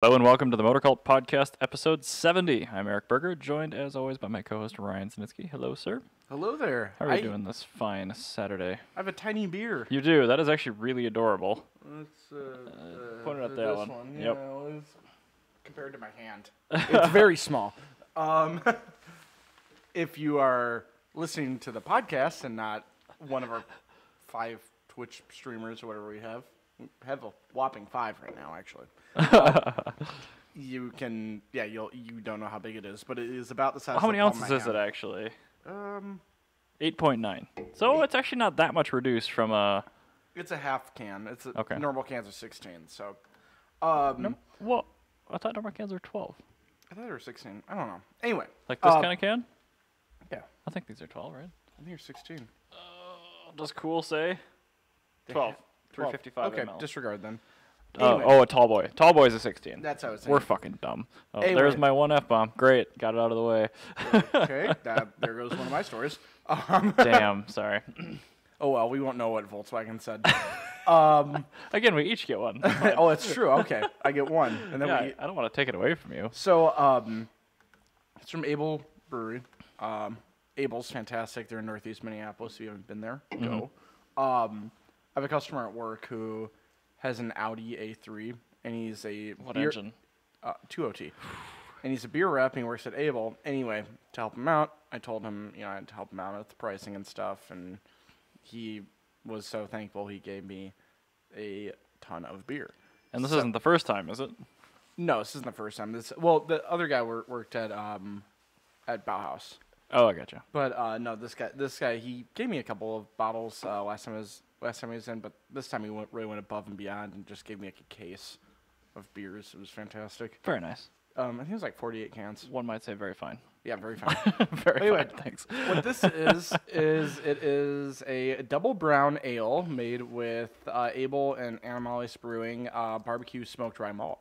Hello and welcome to the MotorCult Podcast, episode 70. I'm Eric Berger, joined as always by my co-host Ryan Snitsky. Hello, sir. Hello there. How are you doing this fine Saturday? I have a tiny beer. You do. That is actually really adorable. It's Point it at that this one. one. Yep. Yeah, well, compared to my hand, it's very small. If you are listening to the podcast and not one of our 5 Twitch streamers or whatever we have a whopping 5 right now, actually. You can, you don't know how big it is, but it is about the size. How many of the palm ounces of is my it hand. actually? 8.9. Oh. So it's actually not that much reduced from a. It's a half can. It's a, Okay. Normal cans are 16, so. No, well, I thought normal cans were 12. I thought they were 16. I don't know. Anyway. Like this kind of can? Yeah. I think these are 12, right? I think they're 16. Does cool say? 12. 355 Okay, ml. disregard then. Oh, Anyway. a tall boy. Tall boy's a 16. That's how it's We're fucking dumb. Oh, Anyway. there's my one F-bomb. Great. Got it out of the way. Okay, there goes one of my stories. Damn, sorry. Oh, well, we won't know what Volkswagen said. Again, we each get one. Oh, it's true. Okay, I get one. And then Yeah, I don't want to take it away from you. So, it's from Able Brewery. Able's fantastic. They're in Northeast Minneapolis. If you haven't been there, go. I have a customer at work who has an Audi A3, and he's a What beer, engine? 2OT. And he's a beer rep, and he works at Able. Anyway, to help him out, I told him, I had to help him out with the pricing and stuff, and he was so thankful he gave me a ton of beer. And this isn't the first time, is it? No, this isn't the first time. The other guy worked at Bauhaus. Oh, I gotcha. But no, this guy, he gave me a couple of bottles last time he was in, but this time he really went above and beyond and just gave me like a case of beers. It was fantastic. Very nice. I think it was like 48 cans. One might say very fine. Yeah, very fine. Very Anyway, fine, thanks. What this is it is a double brown ale made with Able and Animalis Brewing barbecue smoked rye malt.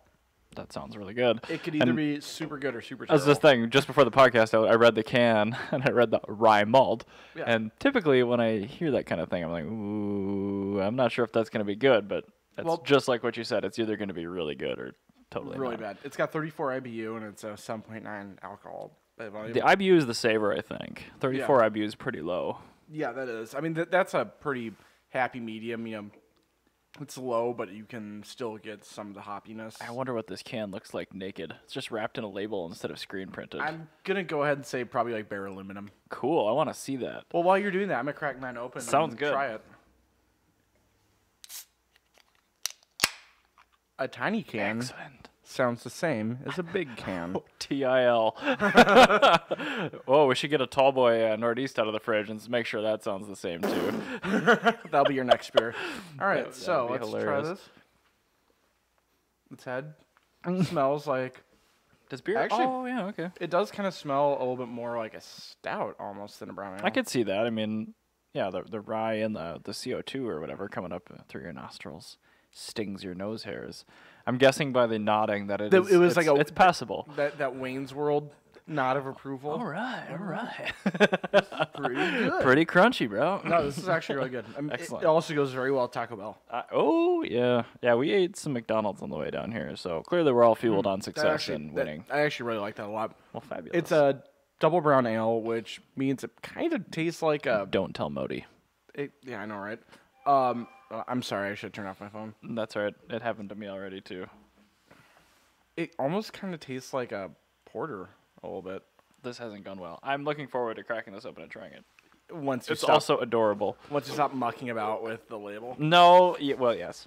That sounds really good. It could either And be super good or super That's terrible. the thing. Just before the podcast, I read the can, and I read the rye malt. Yeah. And typically when I hear that kind of thing, I'm like, ooh, I'm not sure if that's going to be good, but it's just like what you said. It's either going to be really good or totally really not. bad. It's got 34 IBU and it's a 7.9 alcohol by volume. The IBU is the saver, I think. 34 IBU is pretty low. Yeah, that is. I mean, that's a pretty happy medium. It's low, but you can still get some of the hoppiness. I wonder what this can looks like naked. It's just wrapped in a label instead of screen printed. I'm gonna go ahead and say probably like bare aluminum. Cool. I want to see that. Well, while you're doing that, I'm gonna crack mine open. Sounds and good. Try it. A tiny can Excellent. sounds the same as a big can. TIL. Oh, we should get a tall boy Northeast out of the fridge and make sure that sounds the same too. That'll be your next beer. All right, That'd so be let's hilarious. try this. Its head smells like. Does beer? Actually- Oh, yeah, okay. It does kind of smell a little bit more like a stout almost than a brown ale. I could see that. I mean, yeah, the rye and the CO2 or whatever coming up through your nostrils stings your nose hairs. I'm guessing by the nodding that It was like it's passable. that Wayne's World nod of approval. All right. Pretty good. Pretty crunchy, bro. No, this is actually really good. Excellent. It also goes very well with Taco Bell. Oh, yeah. Yeah, we ate some McDonald's on the way down here, so clearly we're all fueled on success and winning. I actually really like that a lot. Well, fabulous. It's a double brown ale, which means it kind of tastes like a. Don't tell Modi. Yeah, I know, right? I'm sorry, I should turn off my phone. That's all right. It happened to me already, too. It almost kind of tastes like a porter a little bit. This hasn't gone well. I'm looking forward to cracking this open and trying it. Once you It's stop, also adorable. once you stop mucking about with the label. No, well, yes.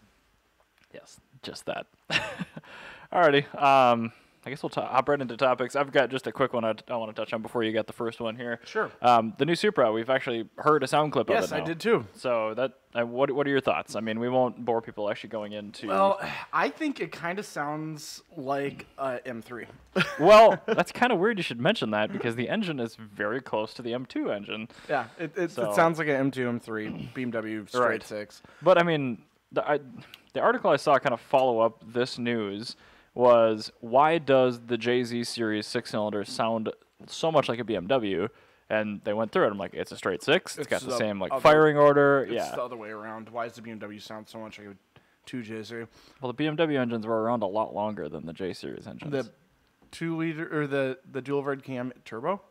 Yes, just that. Alrighty. I guess we'll hop right into topics. I've got just a quick one I want to touch on before you get the first one here. Sure. The new Supra, we've actually heard a sound clip of it Yes, now. I did too. So what are your thoughts? I mean, we won't bore people actually going into. Well, I think it kind of sounds like M3. Well, that's kind of weird you should mention that because the engine is very close to the M2 engine. Yeah, it So- sounds like an M2, M3, BMW straight Right. 6. But I mean, the article I saw kind of follow up this news was why does the JZ Series 6-cylinder sound so much like a BMW? And they went through it. I'm like, it's a straight 6. It's got the same other- firing order. It's Yeah. the other way around. Why does the BMW sound so much like a to J-Series. Well, the BMW engines were around a lot longer than the J Series engines. The 2-liter or the dual overhead cam turbo.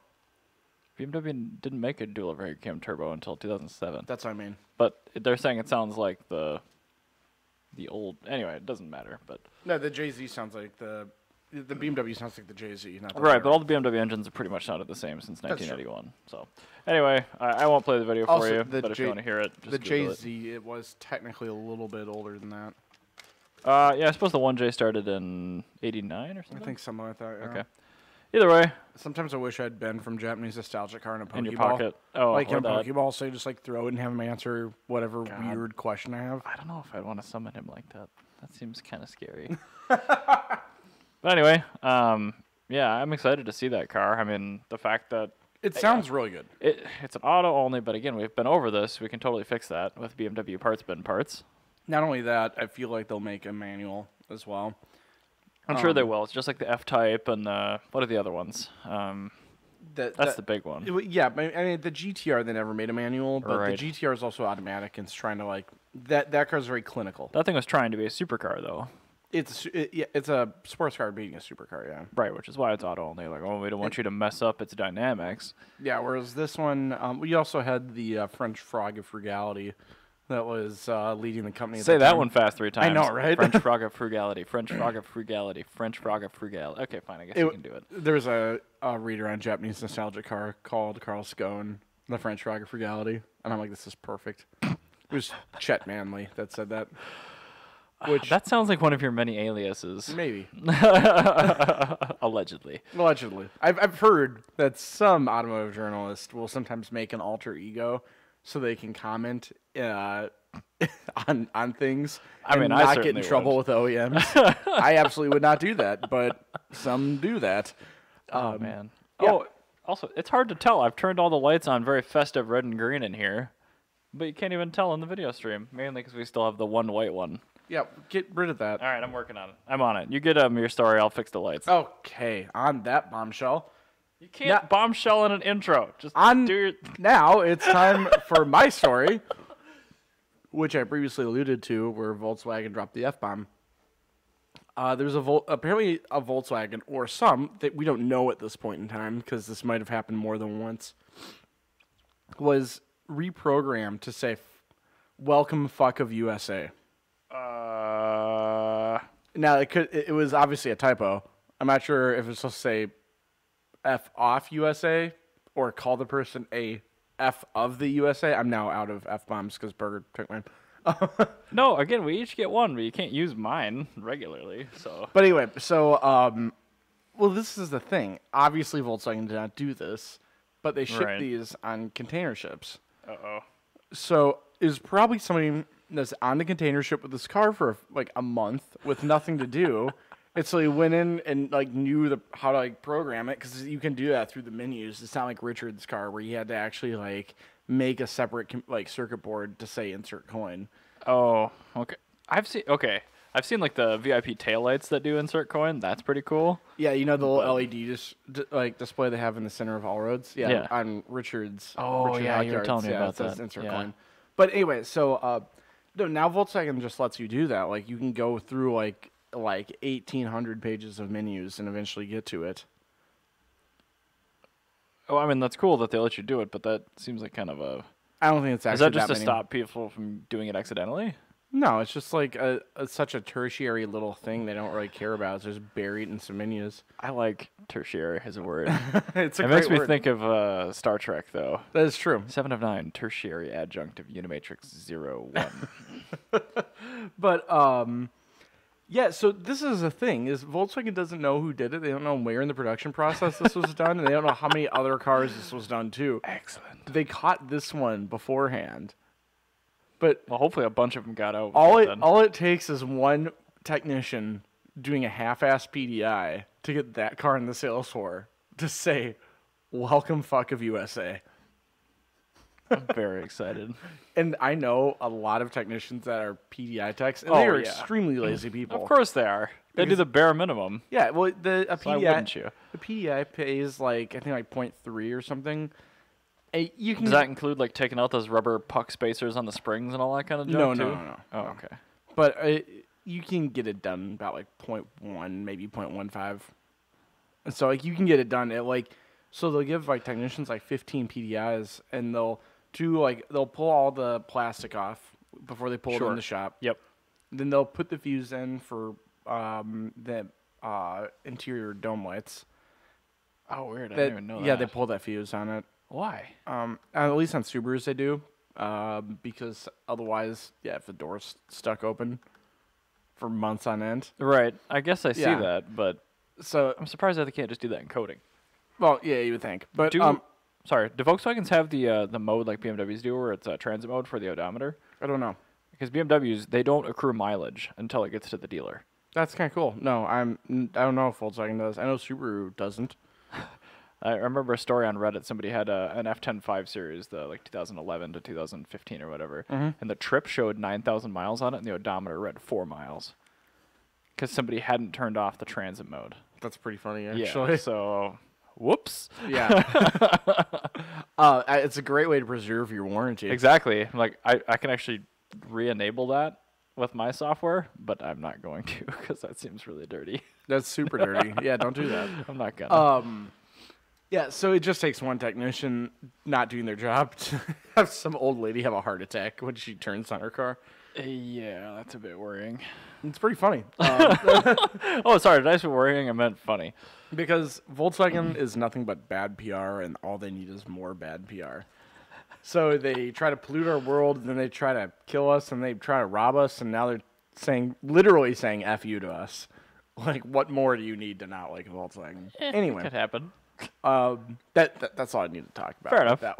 BMW didn't make a dual overhead cam turbo until 2007. That's what I mean. But they're saying it sounds like the old. Anyway, it doesn't matter. But No, the JZ sounds like the BMW sounds like the JZ, not the right. Turbo. But all the BMW engines have pretty much sounded the same since 1981. So anyway, I won't play the video for Also, you. the But if you want to hear it, just the Google it. JZ, it was technically a little bit older than that. Yeah, I suppose the 1J started in '89 or something. I think something like that. Yeah. Okay. Either way, Sometimes I wish I'd been from Japanese nostalgia car in a Pokeball. in your pocket. Oh, Like in or a that. Pokeball, so you just like throw it and have him answer whatever God. weird question I have. I don't know if I'd want to summon him like that. That seems kind of scary. But anyway, yeah, I'm excited to see that car. I mean, the fact that It sounds really good. it's an auto only, but again, we've been over this. We can totally fix that with BMW parts bin parts. Not only that, I feel like they'll make a manual as well. I'm sure they will. It's just like the F-Type and what are the other ones? That's the big one. Yeah, but, I mean the GTR they never made a manual, but Right. the GTR is also automatic and it's trying to like that car is very clinical. That thing was trying to be a supercar, though. It's a sports car being a supercar, yeah. Right, which is why it's auto only. Like, oh, we don't want you to mess up its dynamics. Yeah, whereas this one, we also had the French Frog of Frugality that was leading the company. At Say the that time. one fast 3 times. know, right? French frog of frugality. French frog of frugality. French frog of frugality. Okay, fine. I guess you can do it. There was a reader on Japanese nostalgia car called Carl Scone, the French Frog of Frugality, and I'm like, this is perfect. It was Chet Manley that said that. Which That sounds like one of your many aliases. maybe Allegedly. allegedly, I've heard that some automotive journalist will sometimes make an alter ego so they can comment on things. I mean, and I not get in certainly trouble with OEMs. I absolutely would not do that, but some do that. Oh, man. yeah. Oh, also, it's hard to tell. I've turned all the lights on very festive red and green in here, but you can't even tell in the video stream, mainly because we still have the one white one. Yeah, get rid of that. All right, I'm working on it. I'm on it. You get your story. I'll fix the lights. Okay, on that bombshell. You can't bombshell in an intro. Just On do your... now, it's time for my story, which I previously alluded to, where Volkswagen dropped the F-bomb. There's apparently a Volkswagen, or some, that we don't know at this point in time, because this might have happened more than once, was reprogrammed to say, welcome fuck of USA. Now, it was obviously a typo. I'm not sure if it's supposed to say F off USA or call the person a F of the USA. I'm now out of F-bombs because Burger took mine. No, again, we each get one, but you can't use mine regularly. So, But anyway, so, well, this is the thing. Obviously, Volkswagen did not do this, but they ship Right. these on container ships. uh-oh. So, is probably somebody that's on the container ship with this car for like a month with nothing to do. And so he went in and like knew how to like program it, because you can do that through the menus. It's not like Richard's car where he had to actually like make a separate like circuit board to say insert coin. Oh, okay. I've seen like the VIP taillights that do insert coin. That's pretty cool. Yeah, you know the little LED like display they have in the center of all roads. Yeah, Yeah. on Richard's. Oh, Richard yeah, you were Hockyard's, telling me yeah, about it says that. insert Yeah. coin. But anyway, so no, now Volkswagen just lets you do that. Like you can go through like 1,800 pages of menus and eventually get to it. Oh, I mean, that's cool that they let you do it, but that seems like kind of a... I don't think it's actually Is that just to many. stop people from doing it accidentally? No, it's just like such a tertiary little thing they don't really care about. It's just buried in some menus. I like tertiary as a word. It's a It great makes me word. think of Star Trek, though. That is true. 7 of 9, tertiary adjunct of Unimatrix 01. But yeah, so this is the thing, is Volkswagen doesn't know who did it. They don't know where in the production process this was done, and they don't know how many other cars this was done to. Excellent. They caught this one beforehand. But Well, hopefully a bunch of them got out. all it takes is one technician doing a half-ass PDI to get that car in the sales floor to say, welcome fuck of USA. I'm very excited. And I know a lot of technicians that are PDI techs, and Oh, they are yeah. extremely lazy people. Of course they are. They do Because- the bare minimum. Yeah, well, Why PDI, wouldn't you? the PDI pays like I think like 0.3 or something. And you can Does that include like taking out those rubber puck spacers on the springs and all that kind of junk no, too? no. Oh, okay. but you can get it done about like 0.1, maybe 0.15. And so like you can get it done at like, so they'll give like technicians like 15 PDIs, and they'll pull all the plastic off before they pull it in the shop. Yep. Then they'll put the fuse in for the interior dome lights. Oh, weird. I didn't even know that. Yeah, they pull that fuse on it. Why? At least on Subarus they do, because otherwise, yeah, if the door's stuck open for months on end. Right. I guess I see Yeah. that, but So, I'm surprised that they can't just do that in coding. well, yeah, you would think, but Sorry, do Volkswagens have the mode like BMWs do, where it's a transit mode for the odometer? I don't know. Because BMWs, they don't accrue mileage until it gets to the dealer. That's kind of cool. No, I don't know if Volkswagen does. I know Subaru doesn't. I remember a story on Reddit. Somebody had an F10 5 Series, the like 2011 to 2015 or whatever, and the trip showed 9,000 miles on it, and the odometer read 4 miles. Because somebody hadn't turned off the transit mode. That's pretty funny, Yeah, actually. so, whoops. Yeah. It's a great way to preserve your warranty. Exactly. Like, I can actually re-enable that with my software, but I'm not going to because that seems really dirty. That's super dirty. Yeah, don't do that. I'm not gonna. Yeah, so it just takes one technician not doing their job to have some old lady have a heart attack when she turns on her car. Yeah, that's a bit worrying. It's pretty funny. Oh, sorry. Did I say worrying? I meant funny. Because Volkswagen is nothing but bad PR, and all they need is more bad PR. So they try to pollute our world, and then they try to kill us, and they try to rob us, and now they're literally saying "F you" to us. Like, what more do you need to not like Volkswagen? Anyway, Could happen. that's all I need to talk about. Fair enough. That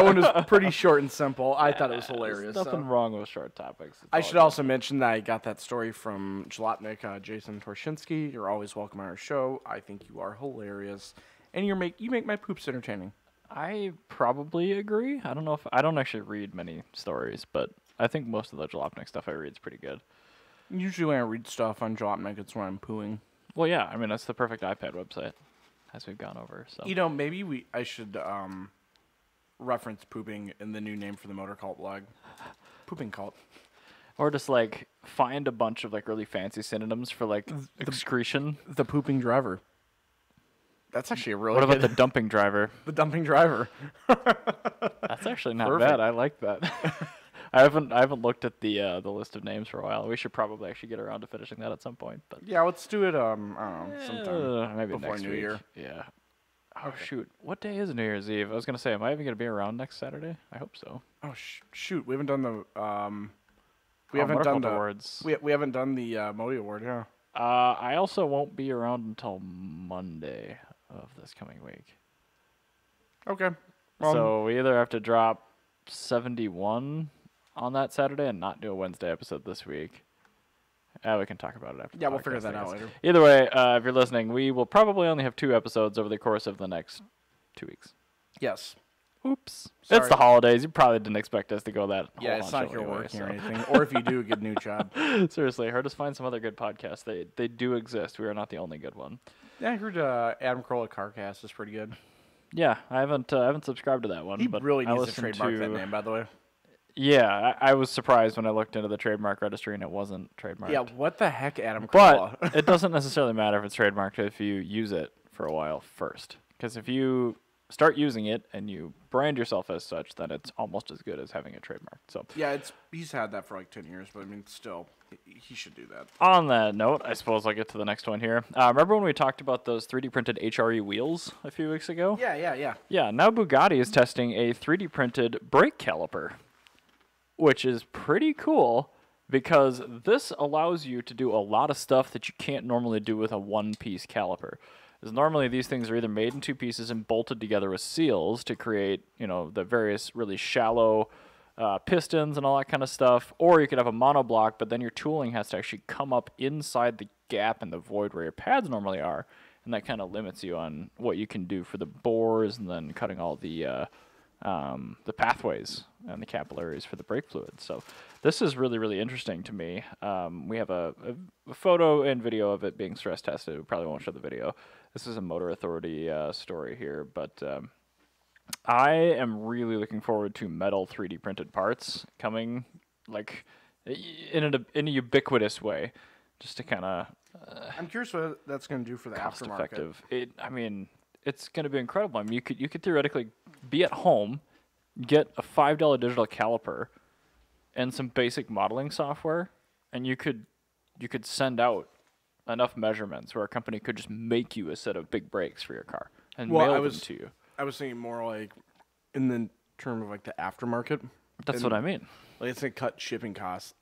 one was pretty short and simple. I thought it was hilarious. There's nothing wrong with short topics. It's I all should good. also mention that I got that story from Jalopnik, Jason Torshinsky. You're always welcome on our show. I think you are hilarious, and you make my poops entertaining. I probably agree. I don't know if I don't actually read many stories, but I think most of the Jalopnik stuff I read is pretty good. Usually when I read stuff on Jalopnik, it's when I'm pooing. Well, yeah. I mean, that's the perfect iPad website, as we've gone over. So You know, maybe I should reference pooping in the new name for the MotorCult blog. Pooping cult. or just like find a bunch of like really fancy synonyms for like excretion. The pooping driver. That's actually a really What about good... the dumping driver? the dumping driver. That's actually not Perfect. bad. I like that. I haven't looked at the list of names for a while. We should probably actually get around to finishing that at some point. But Yeah, let's do it, I don't know, sometime. maybe before next New week. Year. Yeah. Oh shoot! What day is New Year's Eve? I was gonna say, am I even gonna be around next Saturday? I hope so. Oh, shoot. We haven't done the... we Oh, haven't done MotorCult the... awards. We haven't done the Modi Award, yeah. I also won't be around until Monday of this coming week. Okay. So we either have to drop 71 on that Saturday and not do a Wednesday episode this week. We can talk about it after. Yeah, the we'll figure podcast, that I out guess. later. Either way, if you're listening, we will probably only have 2 episodes over the course of the next 2 weeks. Yes. Oops. Sorry. It's the holidays. You probably didn't expect us to go that whole Yeah, it's not like honcho you're anyway, working so. or anything. Or if you do, get a new job. Seriously, heard us find some other good podcasts. They do exist. We are not the only good one. Yeah, I heard Adam Carolla Carcast is pretty good. Yeah, I haven't subscribed to that one. He but really I needs to listened trademark that name, by the way. Yeah, I was surprised when I looked into the trademark registry and it wasn't trademarked. Yeah, what the heck, Adam Carolla? But it doesn't necessarily matter if it's trademarked if you use it for a while first. Because if you start using it and you brand yourself as such, then it's almost as good as having it trademarked. So Yeah, he's had that for like 10 years, but I mean, still, he should do that. on that note, I suppose I'll get to the next one here. Remember when we talked about those 3D printed HRE wheels a few weeks ago? Yeah. Yeah, now Bugatti is testing a 3D printed brake caliper, which is pretty cool because this allows you to do a lot of stuff that you can't normally do with a one-piece caliper. Because normally these things are either made in 2 pieces and bolted together with seals to create, the various really shallow pistons and all that kind of stuff, or you could have a monoblock, but then your tooling has to actually come up inside the gap in the void where your pads normally are, and that kind of limits you on what you can do for the bores and then cutting all the pathways and the capillaries for the brake fluid. So this is really, really interesting to me. We have a photo and video of it being stress tested. We probably won't show the video. This is a Motor Authority story here, but I am really looking forward to metal 3D printed parts coming. Like, in a ubiquitous way, just to kind of I'm curious what that's going to do for the cost aftermarket. effective. I mean, it's going to be incredible. I mean, you could theoretically be at home, get a $5 digital caliper, and some basic modeling software, and you could send out enough measurements where a company could just make you a set of big brakes for your car and mail them to you. I was thinking more like in the term of like the aftermarket. That's what I mean. Like it's going to cut shipping costs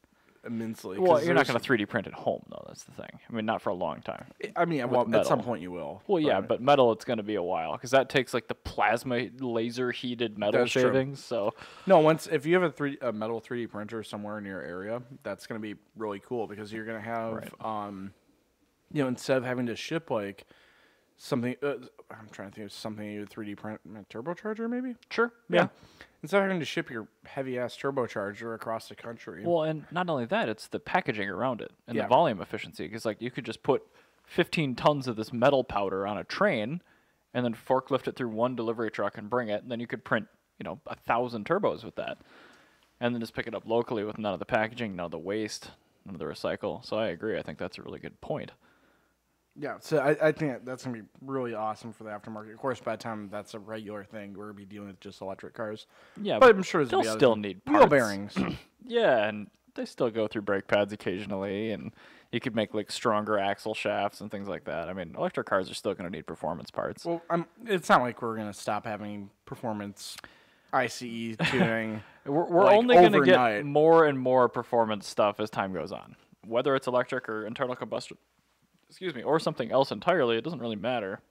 immensely. Well, you're not going to 3D print at home, though. That's the thing. I mean, not for a long time. I mean, well, at some point you will. Well, yeah, but metal, it's going to be a while because that takes like the plasma laser heated metal shavings. So no, if you have a metal 3D printer somewhere in your area, that's going to be really cool because you're going to have, instead of having to ship like something, I'm trying to think of something you would 3D print, a turbocharger maybe. Sure. Yeah. Instead of having to ship your heavy-ass turbocharger across the country. Well, and not only that, it's the packaging around it and the volume efficiency. Because, like, you could just put 15 tons of this metal powder on a train and then forklift it through one delivery truck and bring it. And then you could print, 1,000 turbos with that. And then just pick it up locally with none of the packaging, none of the waste, none of the recycle. So I agree. I think that's a really good point. Yeah, so I think that's going to be really awesome for the aftermarket. Of course, by the time that's a regular thing, we're going to be dealing with just electric cars. Yeah, but I'm sure they'll still need parts. Wheel bearings. Yeah, and they still go through brake pads occasionally, and you could make like stronger axle shafts and things like that. I mean, electric cars are still going to need performance parts. Well, it's not like we're going to stop having performance ICE tuning. we're like only going to get more and more performance stuff as time goes on. Whether it's electric or internal combustion, or something else entirely, it doesn't really matter.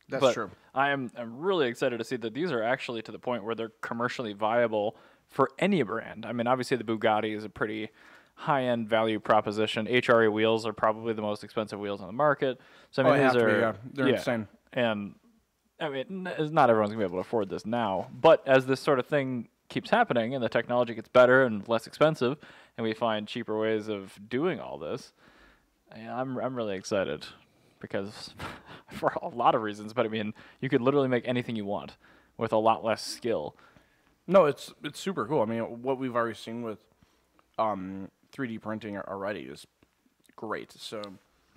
That's true. I'm really excited to see that these are actually to the point where they're commercially viable for any brand. I mean, obviously the Bugatti is a pretty high-end value proposition. HRE wheels are probably the most expensive wheels on the market. So I mean, they're insane. And I mean, not everyone's gonna be able to afford this now. But as this sort of thing keeps happening and the technology gets better and less expensive, and we find cheaper ways of doing all this, I'm really excited because for a lot of reasons, but I mean, you could literally make anything you want with a lot less skill. No, it's super cool. I mean, what we've already seen with 3D printing already is great. So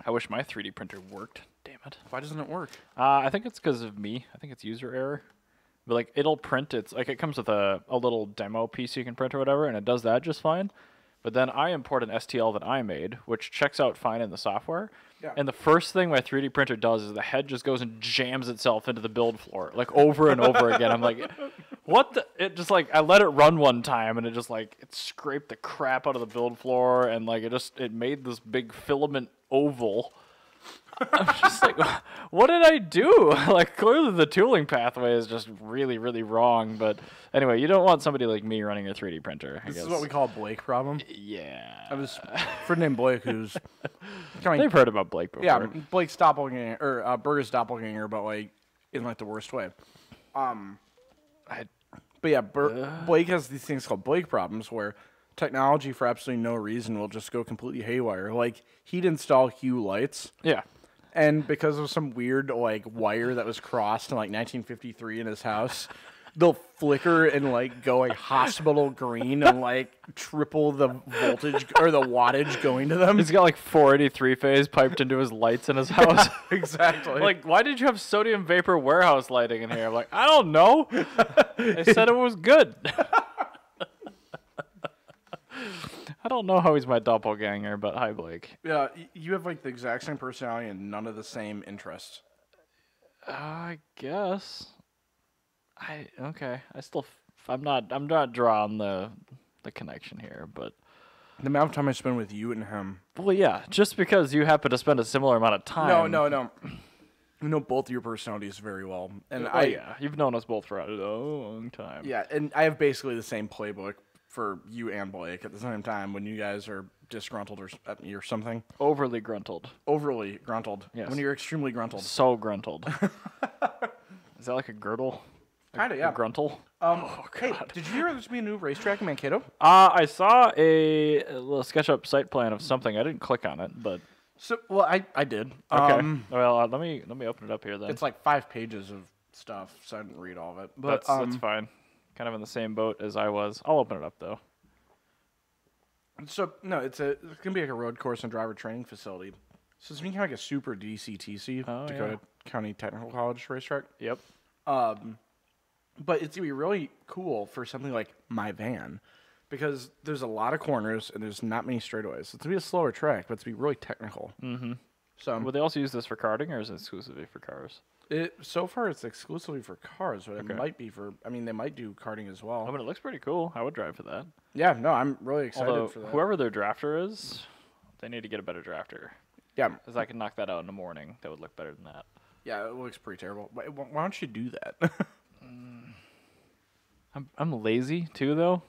I wish my 3D printer worked. Damn it. Why doesn't it work? I think it's because of me. I think it's user error. But like it'll print. It's like it comes with a little demo piece you can print or whatever, and it does that just fine. But then I import an STL that I made, which checks out fine in the software. Yeah. And the first thing my 3D printer does is the head just goes and jams itself into the build floor, like over and over again. I'm like, what the? It just like, I let it run one time and it just like, it scraped the crap out of the build floor and like it made this big filament oval. I'm just like, what did I do? Like, clearly the tooling pathway is just really, really wrong. But anyway, you don't want somebody like me running a 3D printer, I guess. This is what we call a Blake problem. Yeah. I was a friend named Blake who's... They've heard about Blake before. Yeah, Blake's doppelganger, or Burger's doppelganger, but like, in like the worst way. But yeah, Blake has these things called Blake problems where technology for absolutely no reason will just go completely haywire. Like, he'd install Hue lights. Yeah. And because of some weird, like, wire that was crossed in, like, 1953 in his house, they'll flicker and, like, go, like, hospital green and, like, triple the voltage or the wattage going to them. He's got, like, 483 phase piped into his lights in his house. Exactly. Like, why did you have sodium vapor warehouse lighting in here? I'm like, I don't know. They said it was good. I don't know how he's my doppelganger, but hi, Blake. Yeah, you have like the exact same personality and none of the same interests. I guess. I'm not drawing the connection here, but the amount of time I spend with you and him. Well, yeah, just because you happen to spend a similar amount of time. No. You know both your personalities very well, and yeah, you've known us both for a long time. Yeah, and I have basically the same playbook for you and Blake at the same time when you guys are disgruntled at me or something. Overly gruntled. Yes. When you're extremely gruntled. So gruntled. Is that like a girdle? Kinda, yeah. A gruntle? Hey, did you hear there's be a new racetrack in Mankato? I saw a little SketchUp site plan of something. I didn't click on it, but... So, well, I did. Okay. Well, let me open it up here then. It's like 5 pages of stuff, so I didn't read all of it. But that's fine. Kind of in the same boat as I was. I'll open it up, though. So no, it's gonna be like a road course and driver training facility. So it's being kind of like a super DCTC, Oh, Dakota County Technical College racetrack. Yep. But it's gonna be really cool for something like my van, because there's a lot of corners and there's not many straightaways. It's gonna be a slower track, but it's gonna be really technical. Mm-hmm. So Will they also use this for karting, or is it exclusively for cars? so far it's exclusively for cars, but Okay. it might be for. I mean, they might do karting as well. I mean, it looks pretty cool. I would drive for that. Yeah, no, I'm really excited Although, for that. whoever their drafter is, they need to get a better drafter. Yeah, Because I can knock that out in the morning. That would look better than that. yeah, it looks pretty terrible. Why don't you do that? I'm lazy too, though.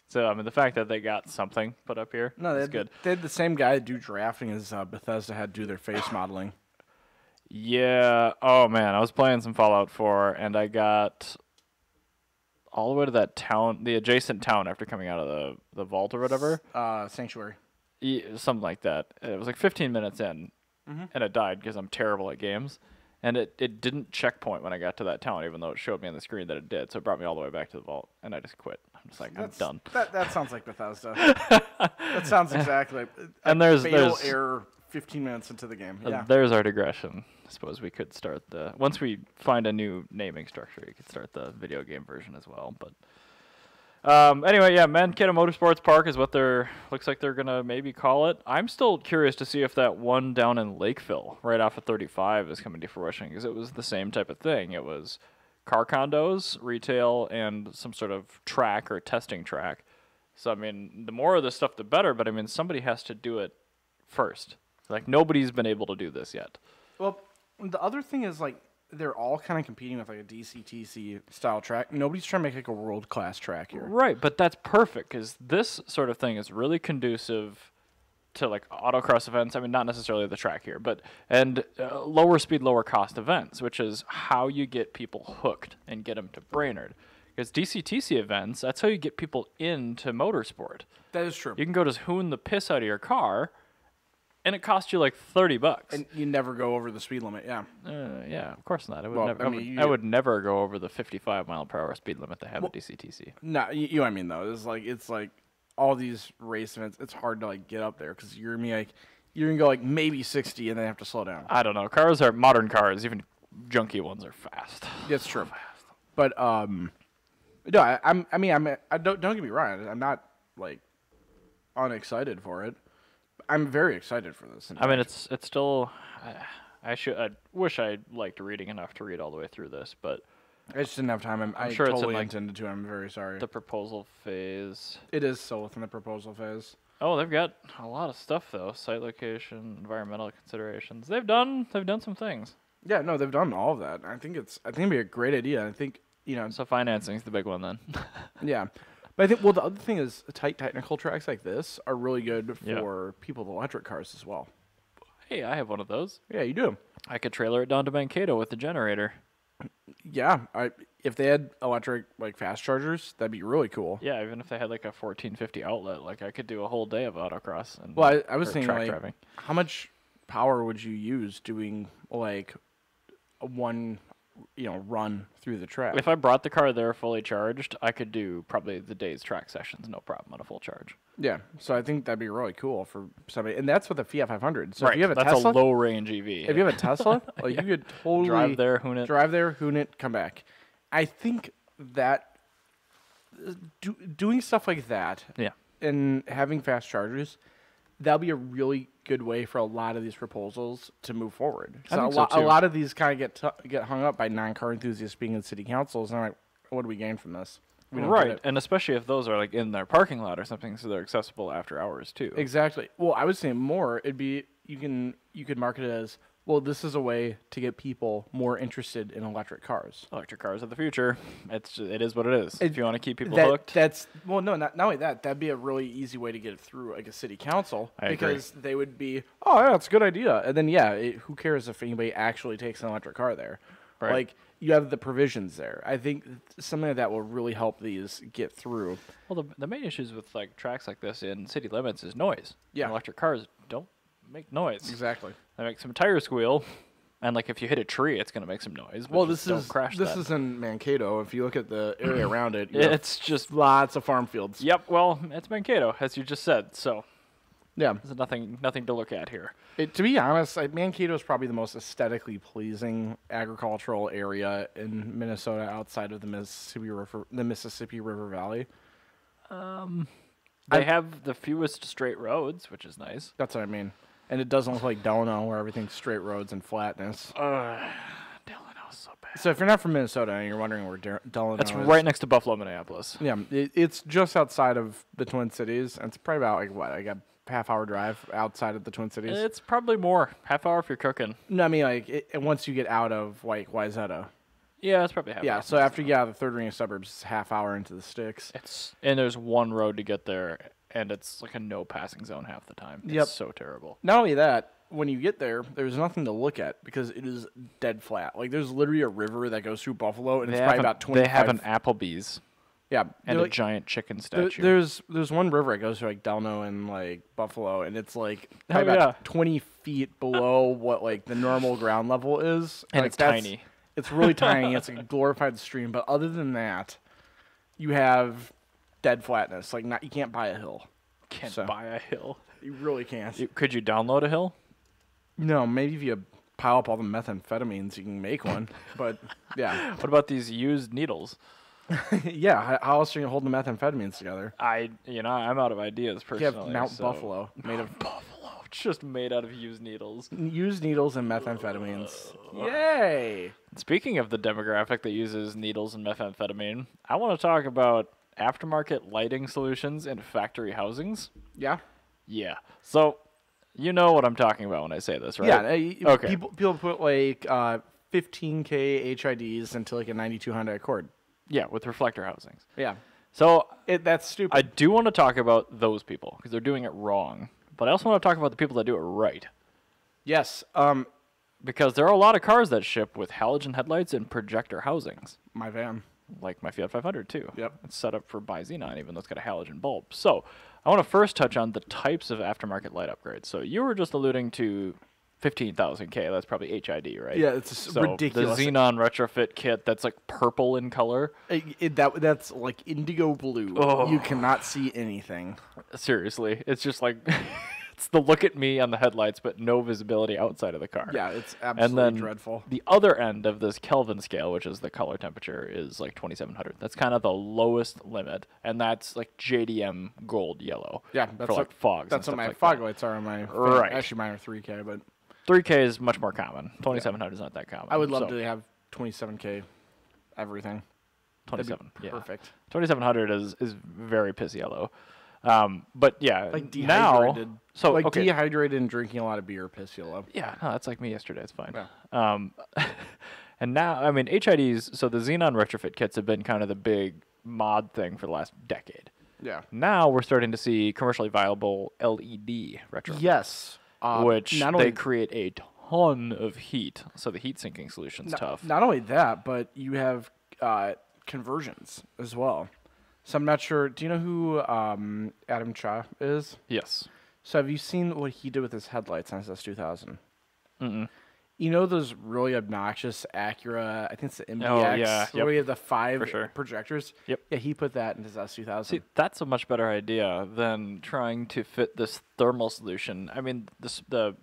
So I mean, the fact that they got something put up here is good. They had the same guy do drafting as Bethesda had do their face modeling. Yeah. Oh man, I was playing some Fallout 4, and I got all the way to that town, the adjacent town, after coming out of the vault or whatever. Sanctuary. Something like that. It was like 15 minutes in, Mm-hmm. and it died because I'm terrible at games. And it didn't checkpoint when I got to that town, even though it showed me on the screen that it did. So it brought me all the way back to the vault, and I just quit. I'm just like, I'm done. That sounds like Bethesda. That sounds exactly like And a there's fatal error 15 minutes into the game. Yeah. There's our digression. I suppose we could start once we find a new naming structure, you could start the video game version as well. But anyway, yeah, Mankato Motorsports Park is what looks like they're gonna maybe call it. I'm still curious to see if that one down in Lakeville, right off of 35, is coming to fruition, because it was the same type of thing. It was car condos, retail, and some sort of track or testing track. So I mean, the more of this stuff, the better. But I mean, somebody has to do it first. Like nobody's been able to do this yet. Well, the other thing is like they're all kind of competing with like a DCTC style track. Nobody's trying to make like a world class track here. Right, but that's perfect because this sort of thing is really conducive to like autocross events. I mean, not necessarily the track here, but lower speed, lower cost events, which is how you get people hooked and get them to Brainerd. Because DCTC events, that's how you get people into motorsport. That is true. You can go just hoon the piss out of your car, and it costs you like $30. And you never go over the speed limit. Yeah. Yeah, of course not. Well, never, I mean, I would never go over the 55 mile per hour speed limit they have at DCTC. No, you know what I mean though. It's like all these race events. It's hard to like get up there because you're gonna go like maybe 60 and then have to slow down. I don't know. Modern cars, even junky ones, are fast. That's true. But no, I don't get me wrong. I'm not like unexcited for it. I'm very excited for this. I mean, it's still. I wish I liked reading enough to read all the way through this, but I just didn't have time. I sure it's in, totally like, intended to. I'm very sorry. the proposal phase. It is still within the proposal phase. Oh, they've got a lot of stuff though. Site location, environmental considerations. They've done some things. Yeah, no, they've done all of that. I think it'd be a great idea. I think So financing's the big one then. yeah. But I think, well, the other thing is tight technical tracks like this are really good for people with electric cars as well. Hey, I have one of those. Yeah, you do. I could trailer it down to Mankato with the generator. Yeah, if they had electric like fast chargers, that'd be really cool. Yeah, even if they had like a 1450 outlet, like I could do a whole day of autocross. And Well, I was or thinking track like, driving. how much power would you use doing like a one, run through the track? If I brought the car there fully charged, I could do probably the day's track sessions, no problem, on a full charge. Yeah, so I think that'd be really cool for somebody, and that's with a Fiat 500. So right, if you have a that's Tesla, a low range EV. if you have a Tesla, like you could totally drive there, hoon it. come back. I think that doing stuff like that, Yeah. and having fast chargers, that'll be a really good way for a lot of these proposals to move forward. I So think a so, lot, too. a lot of these kind of get hung up by non-car enthusiasts being in city councils, and I'm like, what do we gain from this? We don't get Right, it. and especially if those are like in their parking lot or something, so they're accessible after hours too. Exactly. Well, I was saying more. It'd be you could market it as, well, this is a way to get people more interested in electric cars. Electric cars of the future. It is what it is. If you want to keep people That- hooked, That's well, no, not only that. That'd be a really easy way to get it through like a city council I agree. because they would be, oh yeah, it's a good idea, and then who cares if anybody actually takes an electric car there? Right. Like you have the provisions there. I think something like that will really help these get through. well, the main issues with like tracks like this in city limits is noise. Yeah. And electric cars don't make noise. Exactly. They make some tires squeal, And like if you hit a tree, it's gonna make some noise. But Well, just don't crash this that. is in Mankato. If you look at the area around it, you have It's just lots of farm fields. yep. Well, it's Mankato, as you just said. So Yeah. there's nothing to look at here. To be honest, Mankato is probably the most aesthetically pleasing agricultural area in Minnesota outside of the Mississippi River Valley. They have the fewest straight roads, which is nice. That's what I mean. And it doesn't look like Delano, where everything's straight roads and flatness. Delano's so bad. So if you're not from Minnesota and you're wondering where Delano That's is, right next to Buffalo, Minneapolis. yeah, it's just outside of the Twin Cities. And it's probably about like a half-hour drive outside of the Twin Cities. It's probably more half hour if you're cooking. No, I mean once you get out of like Wayzata. Yeah, it's probably half Yeah, hour. so after you get out of the third ring of suburbs, it's half hour into the sticks. And there's one road to get there, and it's like a no passing zone half the time. Yep. It's so terrible. Not only that, when you get there, there's nothing to look at because it is dead flat. Like there's literally a river that goes through Buffalo, and it's probably about 25. They have an Applebee's yeah, and a like, giant chicken statue. there's one river that goes through like Delano and like Buffalo, and it's like probably about 20 feet below what like the normal ground level is, And like, it's tiny. It's really tiny. It's like a glorified stream, but other than that, you have dead flatness. Like you can't buy a hill. Can't So- buy a hill. You really can't. Could you download a hill? No, maybe if you pile up all the methamphetamines, you can make one. But yeah, What about these used needles? yeah. How else are you gonna hold the methamphetamines together? I'm out of ideas You personally. have Mount so- Buffalo made of Buffalo, just made out of used needles. used needles and methamphetamines. Yay! Speaking of the demographic that uses needles and methamphetamine, I want to talk about aftermarket lighting solutions in factory housings. Yeah. Yeah. So, you know what I'm talking about when I say this, right? Yeah. Okay. People put like 15K HIDs into like a 92 Honda Accord. Yeah, with reflector housings. Yeah. So, That's stupid. I do want to talk about those people because they're doing it wrong. But I also want to talk about the people that do it right. Yes. Because there are a lot of cars that ship with halogen headlights and projector housings. My van. Like my Fiat 500 too. Yep. It's set up for bi-xenon, even though it's got a halogen bulb. So I want to first touch on the types of aftermarket light upgrades. So you were just alluding to 15,000K. That's probably HID, right? Yeah, it's So ridiculous. The xenon retrofit kit that's like purple in color. That's like indigo blue. Oh. You cannot see anything. Seriously, it's just like it's the look at me on the headlights, but no visibility outside of the car. Yeah, it's And absolutely then dreadful. the other end of this Kelvin scale, which is the color temperature, is like 2700. That's kind of the lowest limit, and that's like JDM gold yellow. Yeah, for that's like fogs. That's and what stuff my like fog that. lights are on my. Right. Actually, mine are 3K, but 3K is much more common. 2700 is not that common. I would love So, to have 27K everything. That'd be 27. Yeah. Perfect. 2700 is very piss yellow. But yeah, Like now dehydrated. so like okay. dehydrated and drinking a lot of beer piss you low. Yeah, no, that's like me yesterday. It's fine. Yeah. And now, I mean, HIDs, so the Xenon retrofit kits have been kind of the big mod thing for the last decade. Yeah. Now we're starting to see commercially viable LED retrofits, Yes. which not they only create a ton of heat, so the heat sinking solution's tough. Not only that, but you have conversions as well. So I'm not sure. Do you know who Adam Cha is? Yes. So have you seen what he did with his headlights on his S2000? Mm-mm. You know those really obnoxious Acura, I think it's the MDX, Oh, yeah, where yep. you have the 5 For sure. projectors? Yep. Yeah, he put that in his S2000. See, that's a much better idea than trying to fit this thermal solution. I mean, the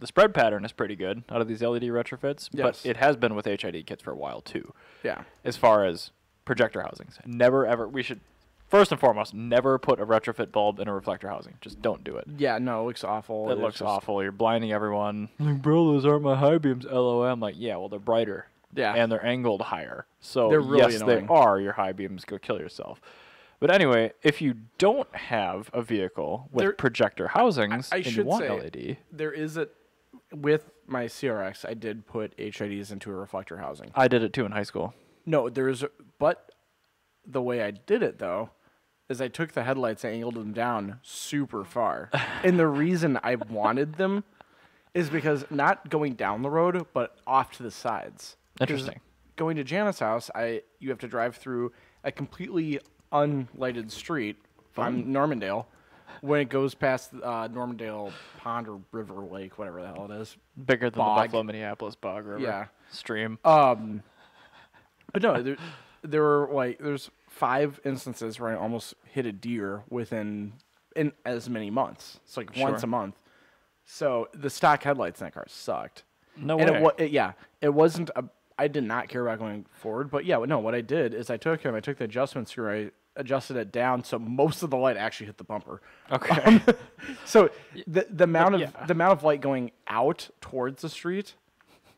spread pattern is pretty good out of these LED retrofits, Yes. but it has been with HID kits for a while too. Yeah. As far as projector housings, never ever. We should first and foremost never put a retrofit bulb in a reflector housing. Just don't do it. Yeah, no, it looks awful. It It's looks just- awful. You're blinding everyone. Like, bro, those aren't my high beams. LOM. Like, yeah, well, they're brighter. Yeah. And they're angled higher. So They're really yes, annoying. they are your high beams. Go kill yourself. But anyway, if you don't have a vehicle with There- projector housings I and you should want say, LED, There is a, with my CRX, I did put HIDs into a reflector housing. I did it too in high school. No, but the way I did it though, is I took the headlights and angled them down super far. And the reason I wanted them is because not going down the road, but off to the sides. 'Cause Interesting. Going to Jana's house, you have to drive through a completely unlighted street on Normandale, when it goes past Normandale Pond or River Lake, whatever the hell it is. Bigger than Bog. the Buffalo Minneapolis Bog River Yeah. stream. But no, there were like there's 5 instances where I almost hit a deer in as many months. It's like once a month. So the stock headlights in that car sucked. No And way. it wasn't I did not care about going forward, but yeah, no, what I did is I took the adjustment screw, I adjusted it down so most of the light actually hit the bumper. Okay. So the amount of light going out towards the street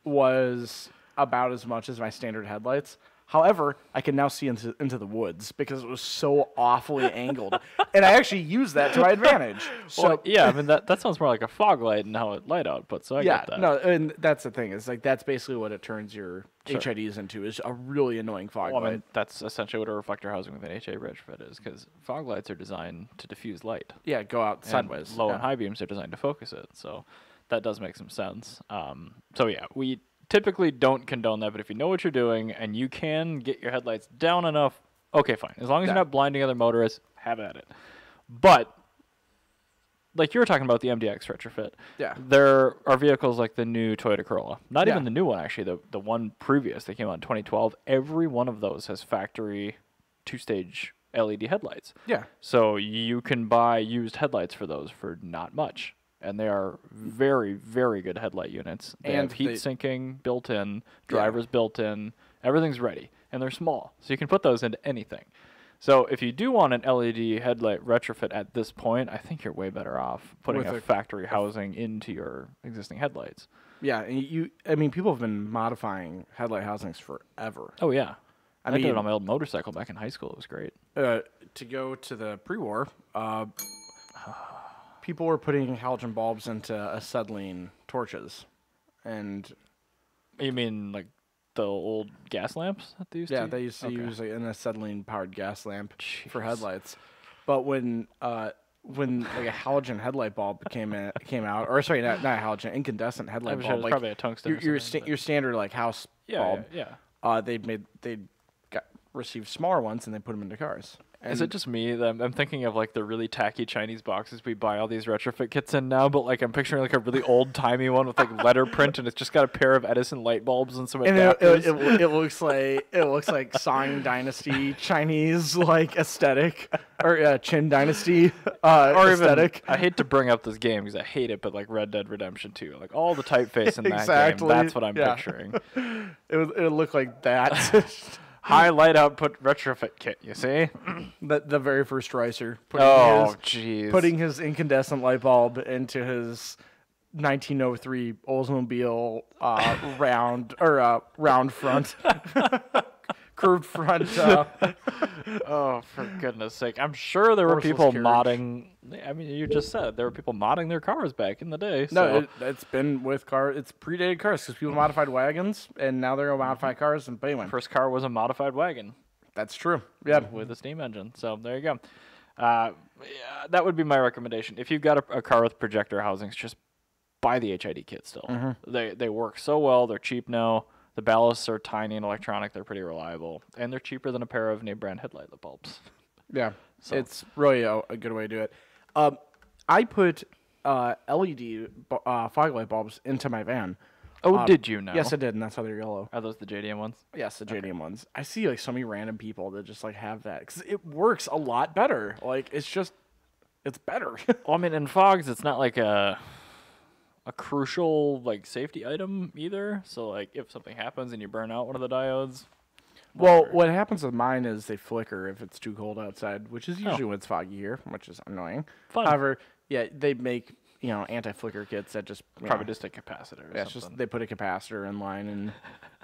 was about as much as my standard headlights. However, I can now see into the woods because it was so awfully angled, and I actually used that to my advantage. So Well, yeah, I mean that sounds more like a fog light and how it light output. So I get that. no, and that's the thing. Is like that's basically what it turns your HIDs into is a really annoying fog Well, I light. mean, that's essentially what a reflector housing with an HA retrofit is, because fog lights are designed to diffuse light. Yeah, go out And sideways. low and high beams are designed to focus it. So that does make some sense. So yeah, we typically don't condone that, but if you know what you're doing and you can get your headlights down enough, okay, fine. As long as you're not blinding other motorists, have at it. But like you were talking about the MDX retrofit, there are vehicles like the new Toyota Corolla. Not even the new one, actually. The one previous that came out in 2012. Every one of those has factory 2-stage LED headlights. Yeah. So you can buy used headlights for those for not much. And they are very, very good headlight units. They have heat sinking built in, drivers built in, everything's ready. And they're small, so you can put those into anything. So if you do want an LED headlight retrofit at this point, I think you're way better off putting a factory housing into your existing headlights. Yeah, and I mean, people have been modifying headlight housings forever. Oh, yeah. I mean, did it on my old motorcycle back in high school. It was great. To go to the pre-war, people were putting halogen bulbs into acetylene torches, and you mean like the old gas lamps that they used to? Yeah, they used to use like, an acetylene-powered gas lamp for headlights. But when like a halogen headlight bulb came out, or sorry, not a halogen, incandescent headlight bulb, like probably a tungsten. Your standard like house bulb. Yeah. They received smaller ones and they put them into cars. And is it just me that I'm thinking of like the really tacky Chinese boxes we buy all these retrofit kits in now, but like I'm picturing like a really old timey one with like letter print and it's just got a pair of Edison light bulbs and some adapters. It looks like Song Dynasty Chinese like aesthetic or Qin Dynasty or aesthetic. Even, I hate to bring up this game because I hate it, but like Red Dead Redemption 2, like all the typeface in that exactly. game. That's what I'm picturing. It would look like that. High light output retrofit kit, you see? The very first racer. Putting his incandescent light bulb into his 1903 Oldsmobile round front. Curved front. Oh, for goodness sake. I'm sure there were people modding. I mean, you just said there were people modding their cars back in the day. So. No, it's been with cars. It's predated cars because people modified wagons, and now they're going to modify cars. And anyway. First car was a modified wagon. That's true. Yeah. With a steam engine. So there you go. Yeah, that would be my recommendation. If you've got a car with projector housings, just buy the HID kit still. Mm-hmm. They work so well. They're cheap now. The ballasts are tiny and electronic. They're pretty reliable. And they're cheaper than a pair of name brand headlight bulbs. Yeah. So. It's really a good way to do it. I put LED fog light bulbs into my van. Oh, did you know? Yes, I did, and that's how they're yellow. Are those the JDM ones? Yes, the JDM ones. I see like so many random people that just like have that because it works a lot better. Like it's better. Well, I mean, in fogs, it's not like a crucial like safety item either. So like if something happens and you burn out one of the diodes. Well, what happens with mine is they flicker if it's too cold outside, which is usually when it's foggy here, which is annoying. Fun. However, yeah, they make anti-flicker kits that just probably just a capacitor. It's just they put a capacitor in line and